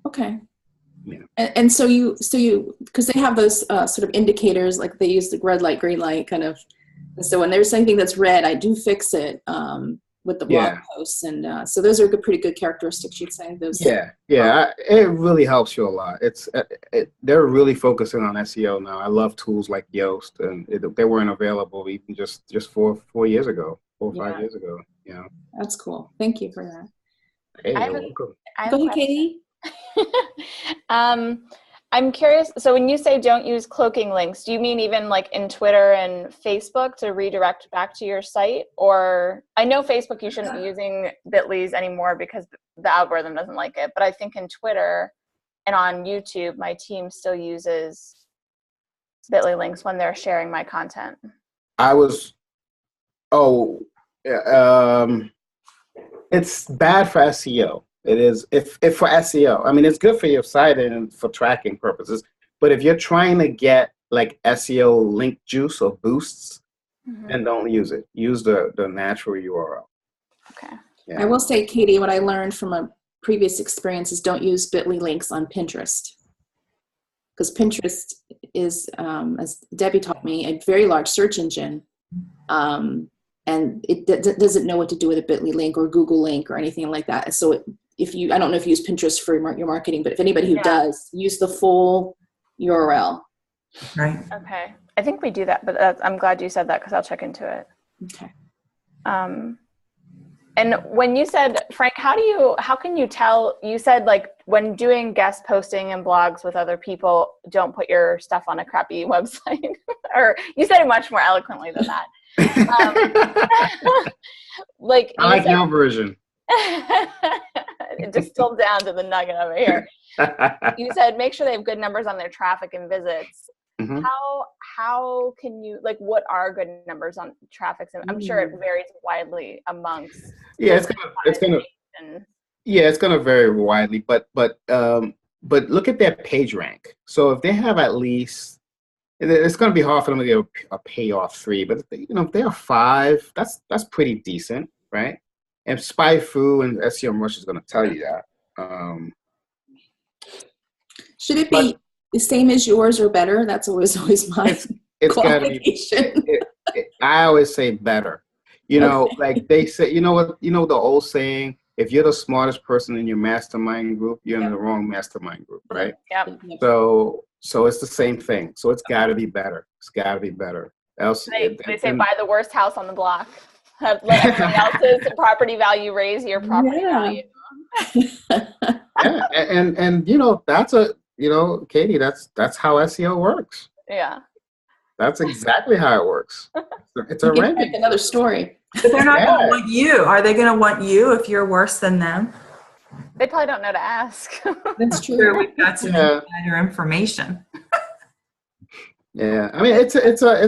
Okay. Yeah. And so you because they have those sort of indicators, like they use the red light, green light kind of. And so when there's something that's red, I do fix it with the blog posts, and so those are pretty good characteristics, you'd say. Those. Yeah. It really helps you a lot. They're really focusing on SEO now. I love tools like Yoast, and they weren't available even just 4 years ago, 4 or 5 years ago. You know. That's cool. Thank you for that. Hey, you're welcome. Go ahead, Katie. I'm curious. So when you say don't use cloaking links, do you mean even like in Twitter and Facebook to redirect back to your site? Or I know Facebook, you shouldn't be using bit.lys anymore because the algorithm doesn't like it. But I think in Twitter and on YouTube, my team still uses bit.ly links when they're sharing my content. It's bad for SEO. It is if for SEO. I mean, it's good for your site and for tracking purposes. But if you're trying to get like SEO link juice or boosts, then don't use it. Use the natural URL. Okay. Yeah. I will say, Katie, what I learned from a previous experience is don't use bit.ly links on Pinterest. Because Pinterest is, as Debbie taught me, a very large search engine. And it doesn't know what to do with a bit.ly link or Google link or anything like that. So I don't know if you use Pinterest for your marketing, but if anybody who does, use the full URL. Right. Okay. I think we do that, but I'm glad you said that because I'll check into it. Okay. And when you said, Frank, how can you tell, you said like when doing guest posting and blogs with other people, don't put your stuff on a crappy website, or you said it much more eloquently than that. Like I like your version. it distilled down to the nugget over here. You said make sure they have good numbers on their traffic and visits. Mhm. How can you, like, what are good numbers on traffic? I'm sure it varies widely amongst. Yeah, it's gonna vary widely, but look at their page rank. So if they have at least, it's gonna be hard for them to get a payoff 3, but if they are 5, that's pretty decent, right? And SpyFu and SEM Rush is gonna tell you that. Should it be the same as yours or better? That's always my It's gotta be. I always say better. Like they say, the old saying, if you're the smartest person in your mastermind group, you're in the wrong mastermind group, right? Yep. So it's the same thing. So it's got to be better. It's got to be better. Else, they say buy the worst house on the block. Let everyone else's property value raise your property value. Yeah, and that's Katie, that's how SEO works. Yeah. That's exactly how it works. It's a ranking. Another story. But they're not going to want you. Are they going to want you if you're worse than them? They probably don't know to ask. That's true. Sure, we've got some insider information. Yeah, I mean it's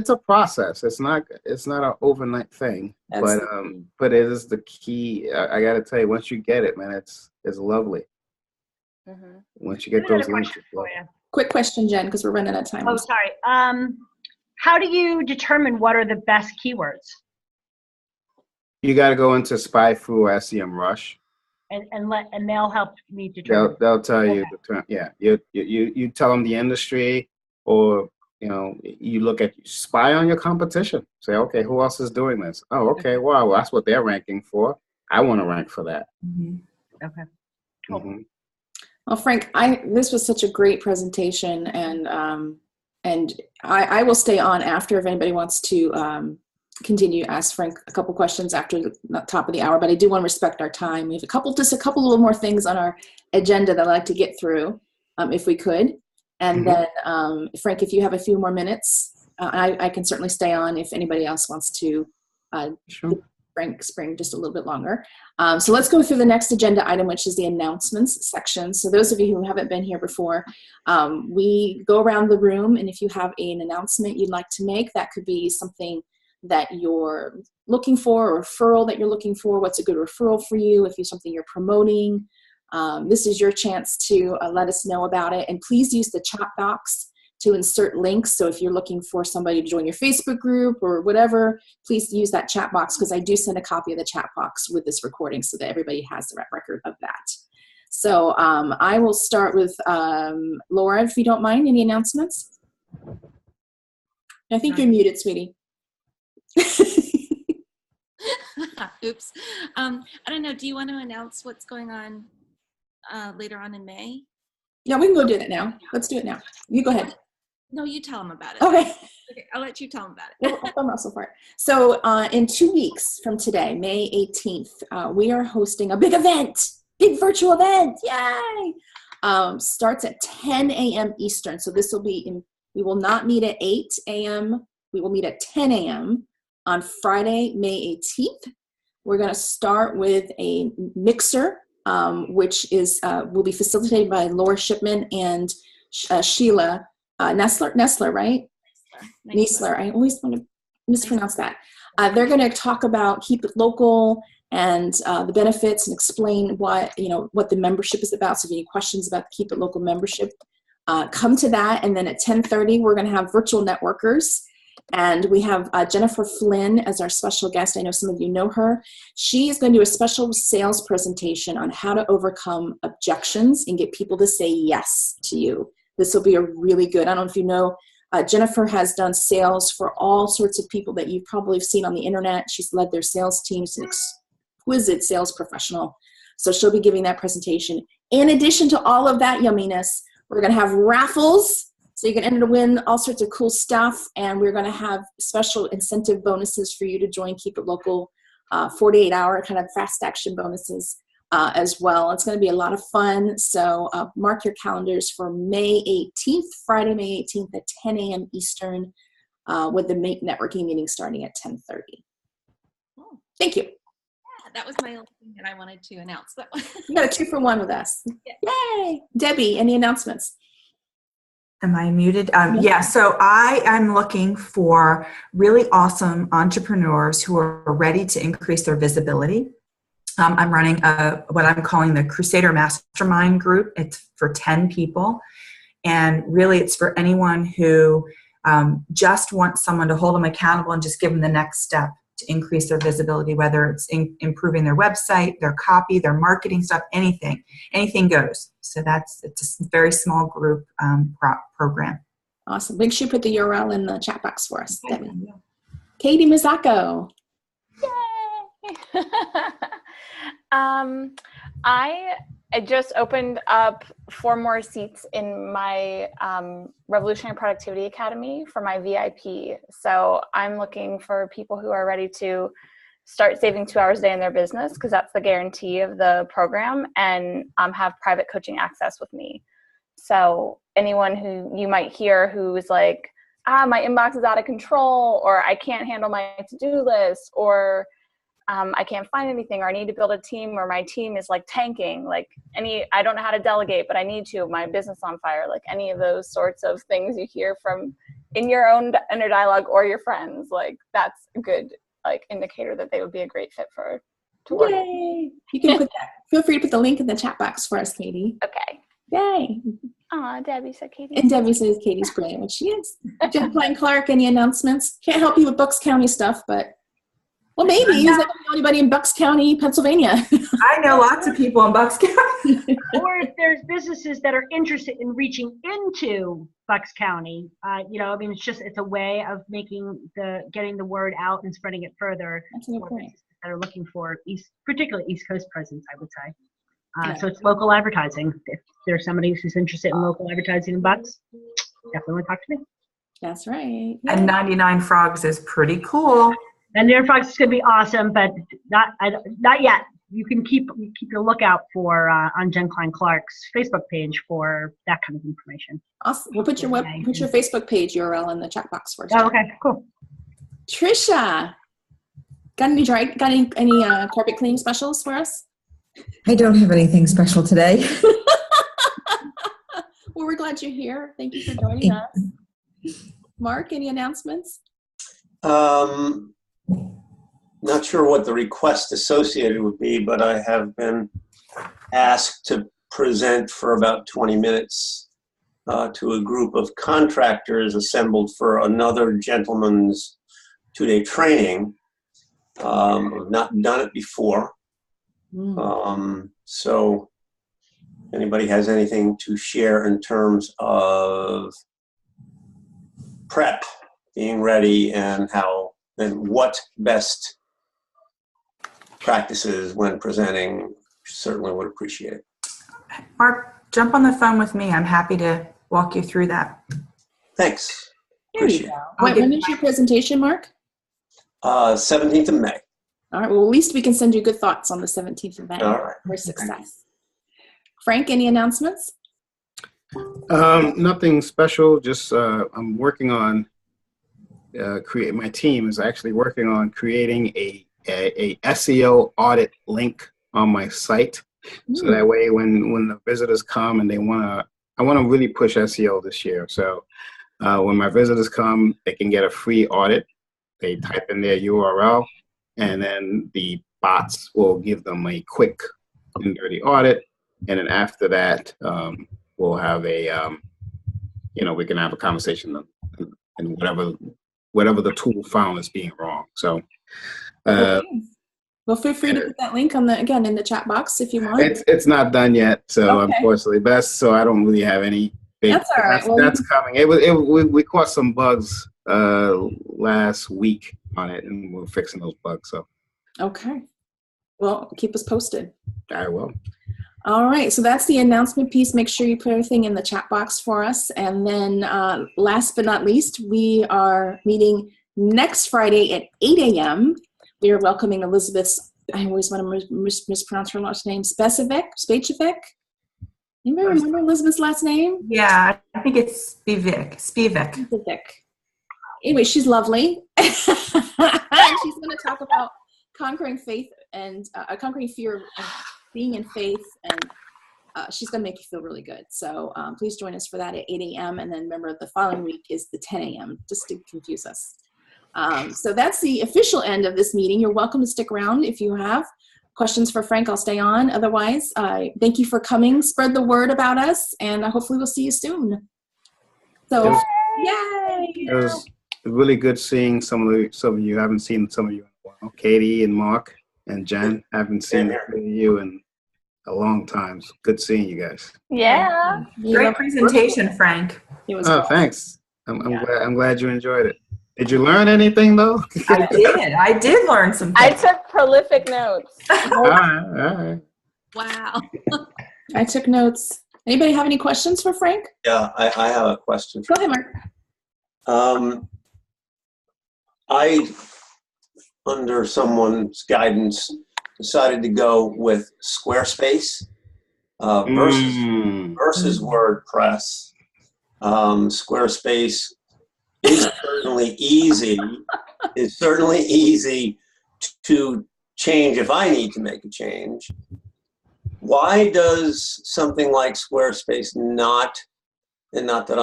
a process. It's not an overnight thing. But it is the key. I got to tell you, once you get it, man, it's lovely. Mm-hmm. Once you get those links. Quick question, Jen, because we're running out of time. Oh, sorry. How do you determine what are the best keywords? You got to go into SpyFu or SEM Rush. And they'll help me determine. They'll tell you the term. Yeah, you tell them the industry, or you look at spy on your competition. Say, okay, who else is doing this? Oh, okay, wow, well, that's what they're ranking for. I want to rank for that. Mm-hmm. Okay. Cool. Mm-hmm. Well, Frank, this was such a great presentation, and I will stay on after if anybody wants to continue. Ask Frank a couple questions after the top of the hour, but I do want to respect our time. We have just a couple little more things on our agenda that I'd like to get through, if we could. And then, Frank, if you have a few more minutes, I can certainly stay on if anybody else wants to. Sure. Frank Spring just a little bit longer. So let's go through the next agenda item, which is the announcements section. So those of you who haven't been here before, we go around the room, and if you have an announcement you'd like to make, that could be something that you're looking for, or a referral that you're looking for. What's a good referral for you? If you're something you're promoting, this is your chance to let us know about it. And please use the chat box to insert links. So if you're looking for somebody to join your Facebook group or whatever, please use that chat box, because I do send a copy of the chat box with this recording so that everybody has the record of that. So I will start with Laura, if you don't mind. Any announcements? I think you're muted, sweetie. Oops. I don't know. Do you want to announce what's going on later on in May? Yeah, we can go do that now. Let's do it now. You go ahead. No, you tell them about it. Okay. Okay, I'll let you tell them about it. I'm also for it. So in 2 weeks from today, May 18th, we are hosting a big event, big virtual event. Yay! Starts at 10 a.m. Eastern. So this will be we will not meet at 8 a.m. We will meet at 10 a.m. on Friday, May 18th. We're going to start with a mixer, which will be facilitated by Laura Shipman and Sheila Nestler, right? Nestler. I always want to mispronounce that. They're going to talk about Keep It Local and the benefits, and explain what the membership is about. So if you have any questions about the Keep It Local membership, come to that. And then at 10:30, we're going to have virtual networkers. And we have Jennifer Flynn as our special guest. I know some of you know her. She is going to do a special sales presentation on how to overcome objections and get people to say yes to you. This will be a really good, I don't know if you know, Jennifer has done sales for all sorts of people that you've probably seen on the internet. She's led their sales teams, an exquisite sales professional. So she'll be giving that presentation. In addition to all of that yumminess, we're going to have raffles. So you can enter to win all sorts of cool stuff, and we're going to have special incentive bonuses for you to join Keep It Local, 48-hour kind of fast action bonuses as well. It's going to be a lot of fun, so mark your calendars for May 18th, Friday, May 18th at 10 a.m. Eastern. with the networking meeting starting at 10:30. Oh. Thank you. Yeah, that was my only thing that I wanted to announce. You got a 2-for-1 with us. Yay! Debbie, any announcements? Am I muted? Yeah, so I am looking for really awesome entrepreneurs who are ready to increase their visibility. I'm running what I'm calling the Crusader Mastermind group. It's for 10 people. And really it's for anyone who just wants someone to hold them accountable and just give them the next step to increase their visibility, whether it's improving their website, their copy, their marketing stuff, anything goes. So it's a very small group program. Awesome. Make sure you put the URL in the chat box for us, Debbie. Katie Mazzocco. Yay! I just opened up 4 more seats in my Revolutionary Productivity Academy for my VIP. So I'm looking for people who are ready to start saving 2 hours a day in their business, because that's the guarantee of the program, and have private coaching access with me. So anyone who you might hear who is like, my inbox is out of control, or I can't handle my to-do list, or I can't find anything, or I need to build a team, or my team is like tanking, like I don't know how to delegate, but I need to, my business on fire, like any of those sorts of things you hear from in your own inner dialogue or your friends, like that's a good like indicator that they would be a great fit to work. Yay! You can put that. Feel free to put the link in the chat box for us, Katie. Okay. Yay! Aw, Debbie said Katie. And Debbie says Katie's brilliant, which she is. Jen Klein Clark, any announcements? Can't help you with Bucks County stuff, but well, maybe. Is that anybody in Bucks County, Pennsylvania? I know lots of people in Bucks County. Or if there's businesses that are interested in reaching into Bucks County, it's a way of getting the word out and spreading it further. That's a good point. That are looking for particularly East Coast presence, I would say. So it's local advertising. If there's somebody who's interested in local advertising in Bucks, definitely talk to me. That's right. Yeah. And 99 Frogs is pretty cool. And the Frogs is going to be awesome, but not yet. You can keep your lookout for on Jen Klein Clark's Facebook page for that kind of information. Awesome. We'll put your Facebook page URL in the chat box first. Oh, okay, cool. Trisha, got any carpet cleaning specials for us? I don't have anything special today. Well, we're glad you're here. Thank you for joining us. Mark, any announcements? Not sure what the request associated would be, but I have been asked to present for about 20 minutes to a group of contractors assembled for another gentleman's 2-day training. I've not done it before. So anybody has anything to share in terms of prep, being ready, and what best practices when presenting, certainly would appreciate it. Mark, jump on the phone with me. I'm happy to walk you through that. Thanks. There you go. When is your presentation, Mark? 17th of May. All right. Well, at least we can send you good thoughts on the 17th of May. All right. For success. Frank, any announcements? Nothing special. Just I'm working on my team is actually working on creating a SEO audit link on my site. So that way when the visitors come and I want to really push SEO this year. So when my visitors come, they can get a free audit. They type in their URL, and then the bots will give them a quick and dirty audit. And then after that, we'll have we can have a conversation and whatever the tool found as being wrong. So, well, feel free to put that link in the chat box if you want. It's not done yet, so unfortunately, so I don't really have any. That's all right. That's coming. We caught some bugs last week on it, and we're fixing those bugs. So. Okay. Well, keep us posted. I will. All right, so that's the announcement piece. Make sure you put everything in the chat box for us. And then last but not least, we are meeting next Friday at 8 a.m. We are welcoming Elizabeth, I always want to mispronounce her last name, Spacevik? Anybody remember Elizabeth's last name? Yeah, I think it's Spivak. Anyway, she's lovely. And she's going to talk about conquering faith and conquering fear and being in faith. And she's going to make you feel really good. So please join us for that at 8 a.m. And then remember, the following week is the 10 a.m., just to confuse us. So that's the official end of this meeting. You're welcome to stick around if you have questions for Frank. I'll stay on. Otherwise, thank you for coming. Spread the word about us, and hopefully we'll see you soon. So, yay! It was really good seeing some of you. I haven't seen some of you in a while. Katie and Mark and Jen. Haven't seen you in a long time. So good seeing you guys. Yeah. Great presentation, Frank. It was Oh, thanks. I'm glad you enjoyed it. Did you learn anything though? I did learn some I things. took prolific notes. All right. Wow. I took notes. Anybody have any questions for Frank? Yeah, I have a question. Go ahead, Mark. I, under someone's guidance, decided to go with Squarespace versus WordPress. Squarespace is certainly easy. It's certainly easy to change if I need to make a change. Why does something like Squarespace not, and not that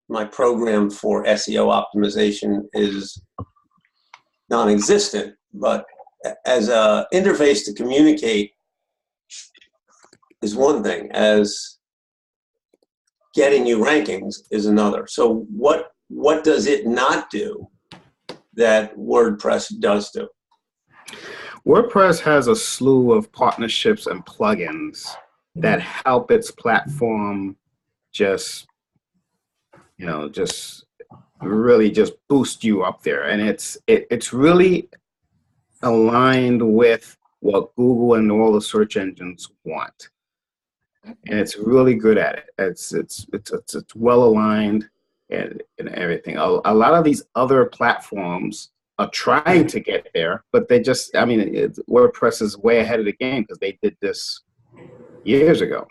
my program for SEO optimization is non-existent, but as an interface to communicate is one thing, as getting you rankings is another. So what does it not do that WordPress does do? WordPress has a slew of partnerships and plugins that help its platform just really just boost you up there. And it's really aligned with what Google and all the search engines want. And it's really good at it. It's well aligned and everything. A lot of these other platforms are trying to get there, but they just, WordPress is way ahead of the game because they did this years ago.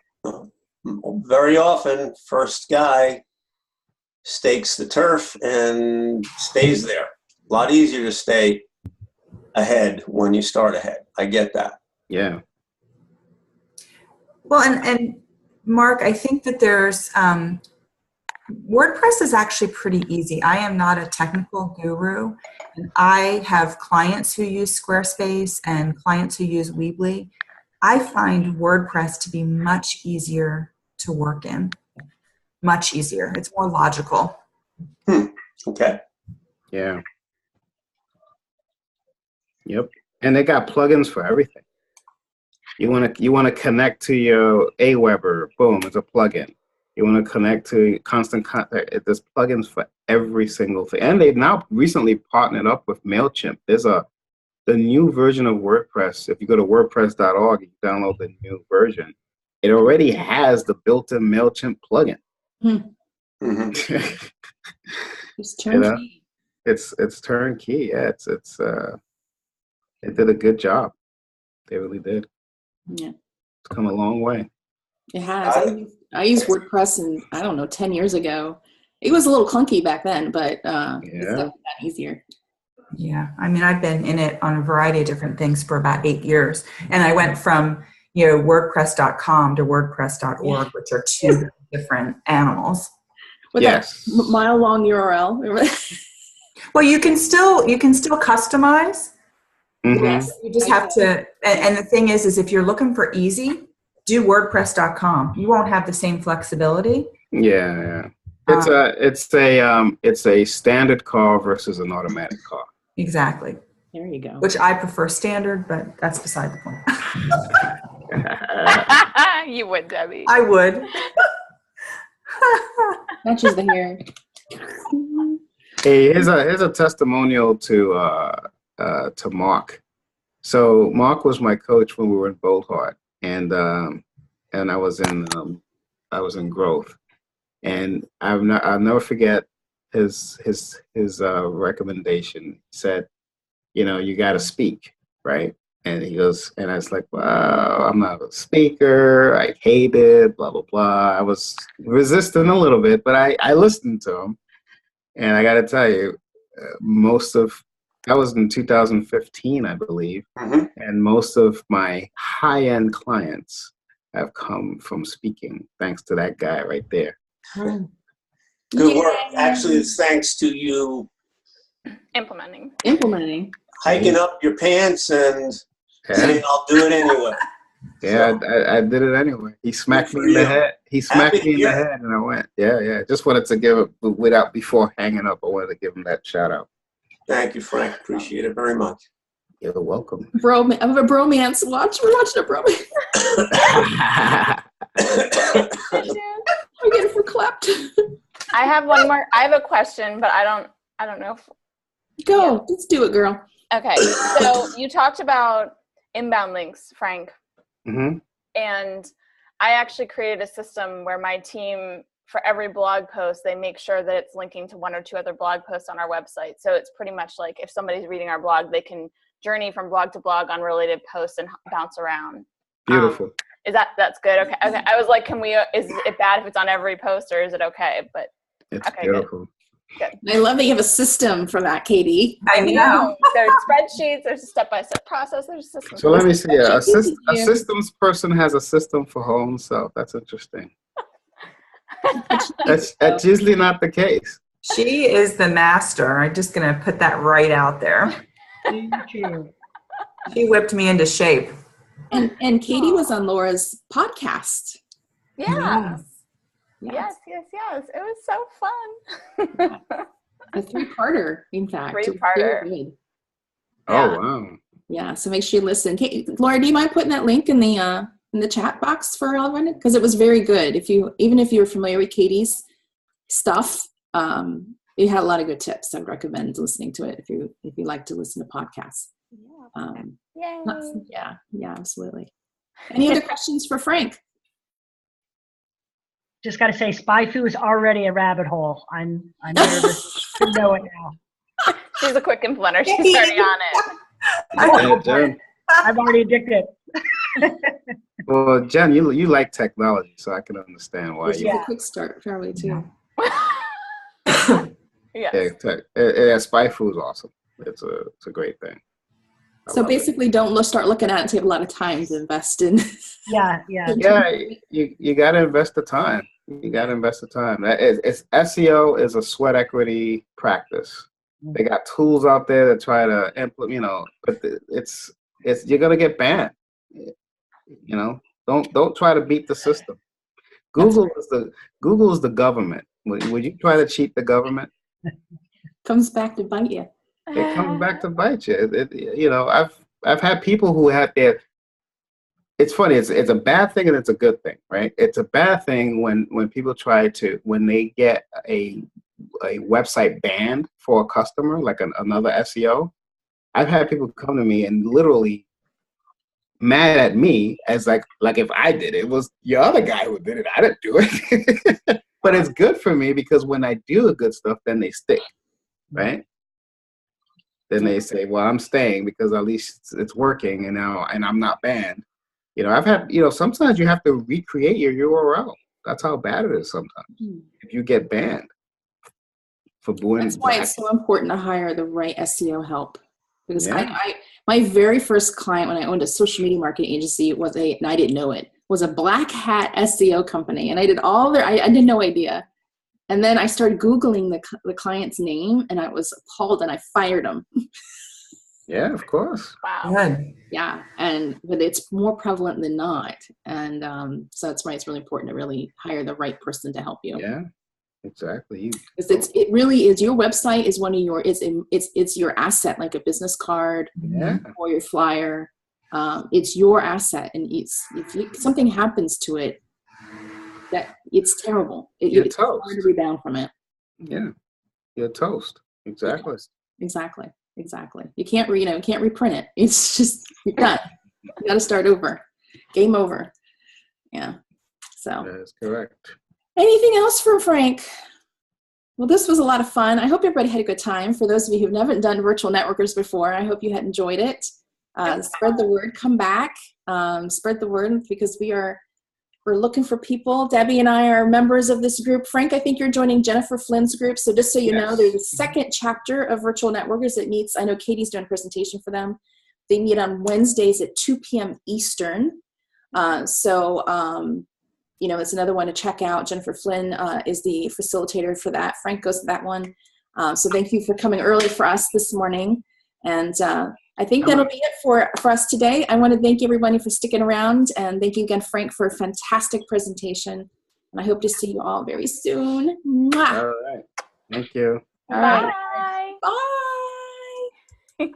Very often, first guy stakes the turf and stays there. A lot easier to stay ahead when you start ahead. I get that. Yeah. Well, and Mark, I think that there's WordPress is actually pretty easy. I am not a technical guru, and I have clients who use Squarespace and clients who use Weebly. I find WordPress to be much easier to work in. Much easier. It's more logical. Okay. Yeah. Yep. And they got plugins for everything. You want to connect to your Aweber, boom, it's a plugin. You want to connect to Constant Contact, there's plugins for every single thing. And they've now recently partnered up with MailChimp. There's the new version of WordPress. If you go to wordpress.org, you download the new version. It already has the built-in MailChimp plugin. Mm-hmm. It's turnkey. It's turnkey. Yeah, they did a good job. They really did. Yeah. It's come a long way. It has. I used WordPress, and I don't know, 10 years ago. It was a little clunky back then, but it's definitely gotten easier. Yeah, I've been in it on a variety of different things for about 8 years, and I went from WordPress.com to WordPress.org, which are two different animals. With that mile-long URL. Well, you can still customize. Mm-hmm. Yes, you just have to. And the thing is if you're looking for easy, do WordPress.com. You won't have the same flexibility. Yeah. It's a standard car versus an automatic car. Exactly. There you go. Which I prefer standard, but that's beside the point. You would, Debbie. I would. Matches the hair. Hey, here's a testimonial to Mark. So Mark was my coach when we were in Boldheart, and I was in growth, and I'll never forget his recommendation. He said, you got to speak, right? And he goes, and I was like, well, I'm not a speaker. I hate it, blah, blah, blah. I was resisting a little bit, but I listened to him. And I got to tell you, that was in 2015, I believe. And most of my high-end clients have come from speaking, thanks to that guy right there. Good work. Actually, it's thanks to you Implementing. hiking up your pants and saying, I'll do it anyway. Yeah, I did it anyway. He smacked me in the head. He smacked me in the head, and I went, yeah. Just wanted to give it before hanging up. I wanted to give him that shout out. Thank you, Frank. Appreciate it very much. You're welcome. I have a bromance watch. We're watching a bromance. We're getting clapped. I have one more. I have a question, but I don't know. Go. Let's do it, girl. Okay. So you talked about inbound links, Frank. Mm-hmm. And I actually created a system where my team, for every blog post, they make sure that it's linking to one or two other blog posts on our website. So it's pretty much like if somebody's reading our blog, they can journey from blog to blog on related posts and bounce around. Beautiful. That's good? Okay. I was like, is it bad if it's on every post, or is it okay? But it's okay, beautiful. Good. I love that you have a system for that, Katie. I know. There's spreadsheets, there's a step-by-step process, there's a system. So let me see. A systems person has a system for her own self. That's interesting. That's usually not the case. She is the master. I'm just going to put that right out there. She whipped me into shape. And Katie was on Laura's podcast. Yeah. Yes. It was so fun. A 3-parter, in fact. 3-parter. Oh, wow. Yeah, so make sure you listen. Laura, do you mind putting that link in the chat box for everyone? Because it was very good. Even if you're familiar with Katie's stuff, it had a lot of good tips. I'd recommend listening to it if you like to listen to podcasts. Yay. Yeah, absolutely. Any other questions for Frank? Just got to say, SpyFu is already a rabbit hole. I'm nervous to know it now. She's a quick implementer. She's already on it. I'm already addicted. Well, Jen, you like technology, so I can understand why. It's a quick start, probably too. Yes. SpyFu is awesome. It's a great thing. So basically, don't start looking at it until you have a lot of time to invest in. Yeah. You got to invest the time. It's SEO is a sweat equity practice. They got tools out there to try to implement, but it's you're gonna get banned. Don't try to beat the system. Google is the government. Would you try to cheat the government? Comes back to bite you. It comes back to bite you. I've had people who had their. It's funny. It's a bad thing and it's a good thing, right? It's a bad thing when people when they get a website banned for a customer, like another SEO. I've had people come to me and literally mad at me as like if I did it, it was the other guy who did it. I didn't do it. But it's good for me because when I do the good stuff, then they stick, right? Then they say, well, I'm staying because at least it's working and I'm not banned. I've had, sometimes you have to recreate your URL. That's how bad it is sometimes. If you get banned for doing. That's why it's so important to hire the right SEO help. Because my very first client when I owned a social media marketing agency and I didn't know it, was a black hat SEO company. And I did I had no idea. And then I started Googling the client's name and I was appalled and I fired him. Yeah, of course. Wow. Good. Yeah. But it's more prevalent than not. And so that's why it's really important to really hire the right person to help you. Yeah, exactly. Because it really is, your website is one of your, it's your asset, like a business card or your flyer. It's your asset. And if something happens to it, that it's terrible. It's hard to rebound from it. Yeah, you're toast. Exactly. Exactly. You can't reprint it. It's just, you're done. You got to start over. Game over. Yeah. So. That's correct. Anything else for Frank? Well, this was a lot of fun. I hope everybody had a good time. For those of you who've never done Virtual Networkers before, I hope you had enjoyed it. Spread the word. Come back. Spread the word because we are we're looking for people. Debbie and I are members of this group. Frank, I think you're joining Jennifer Flynn's group. So just so you know, there's a second chapter of Virtual Networkers that meets. I know Katie's doing a presentation for them. They meet on Wednesdays at 2 p.m. Eastern. You know, it's another one to check out. Jennifer Flynn is the facilitator for that. Frank goes to that one. So thank you for coming early for us this morning. And I think that'll be it for us today. I want to thank everybody for sticking around. And thank you again, Frank, for a fantastic presentation. And I hope to see you all very soon. Mwah. All right. Thank you. All right. Bye. Bye.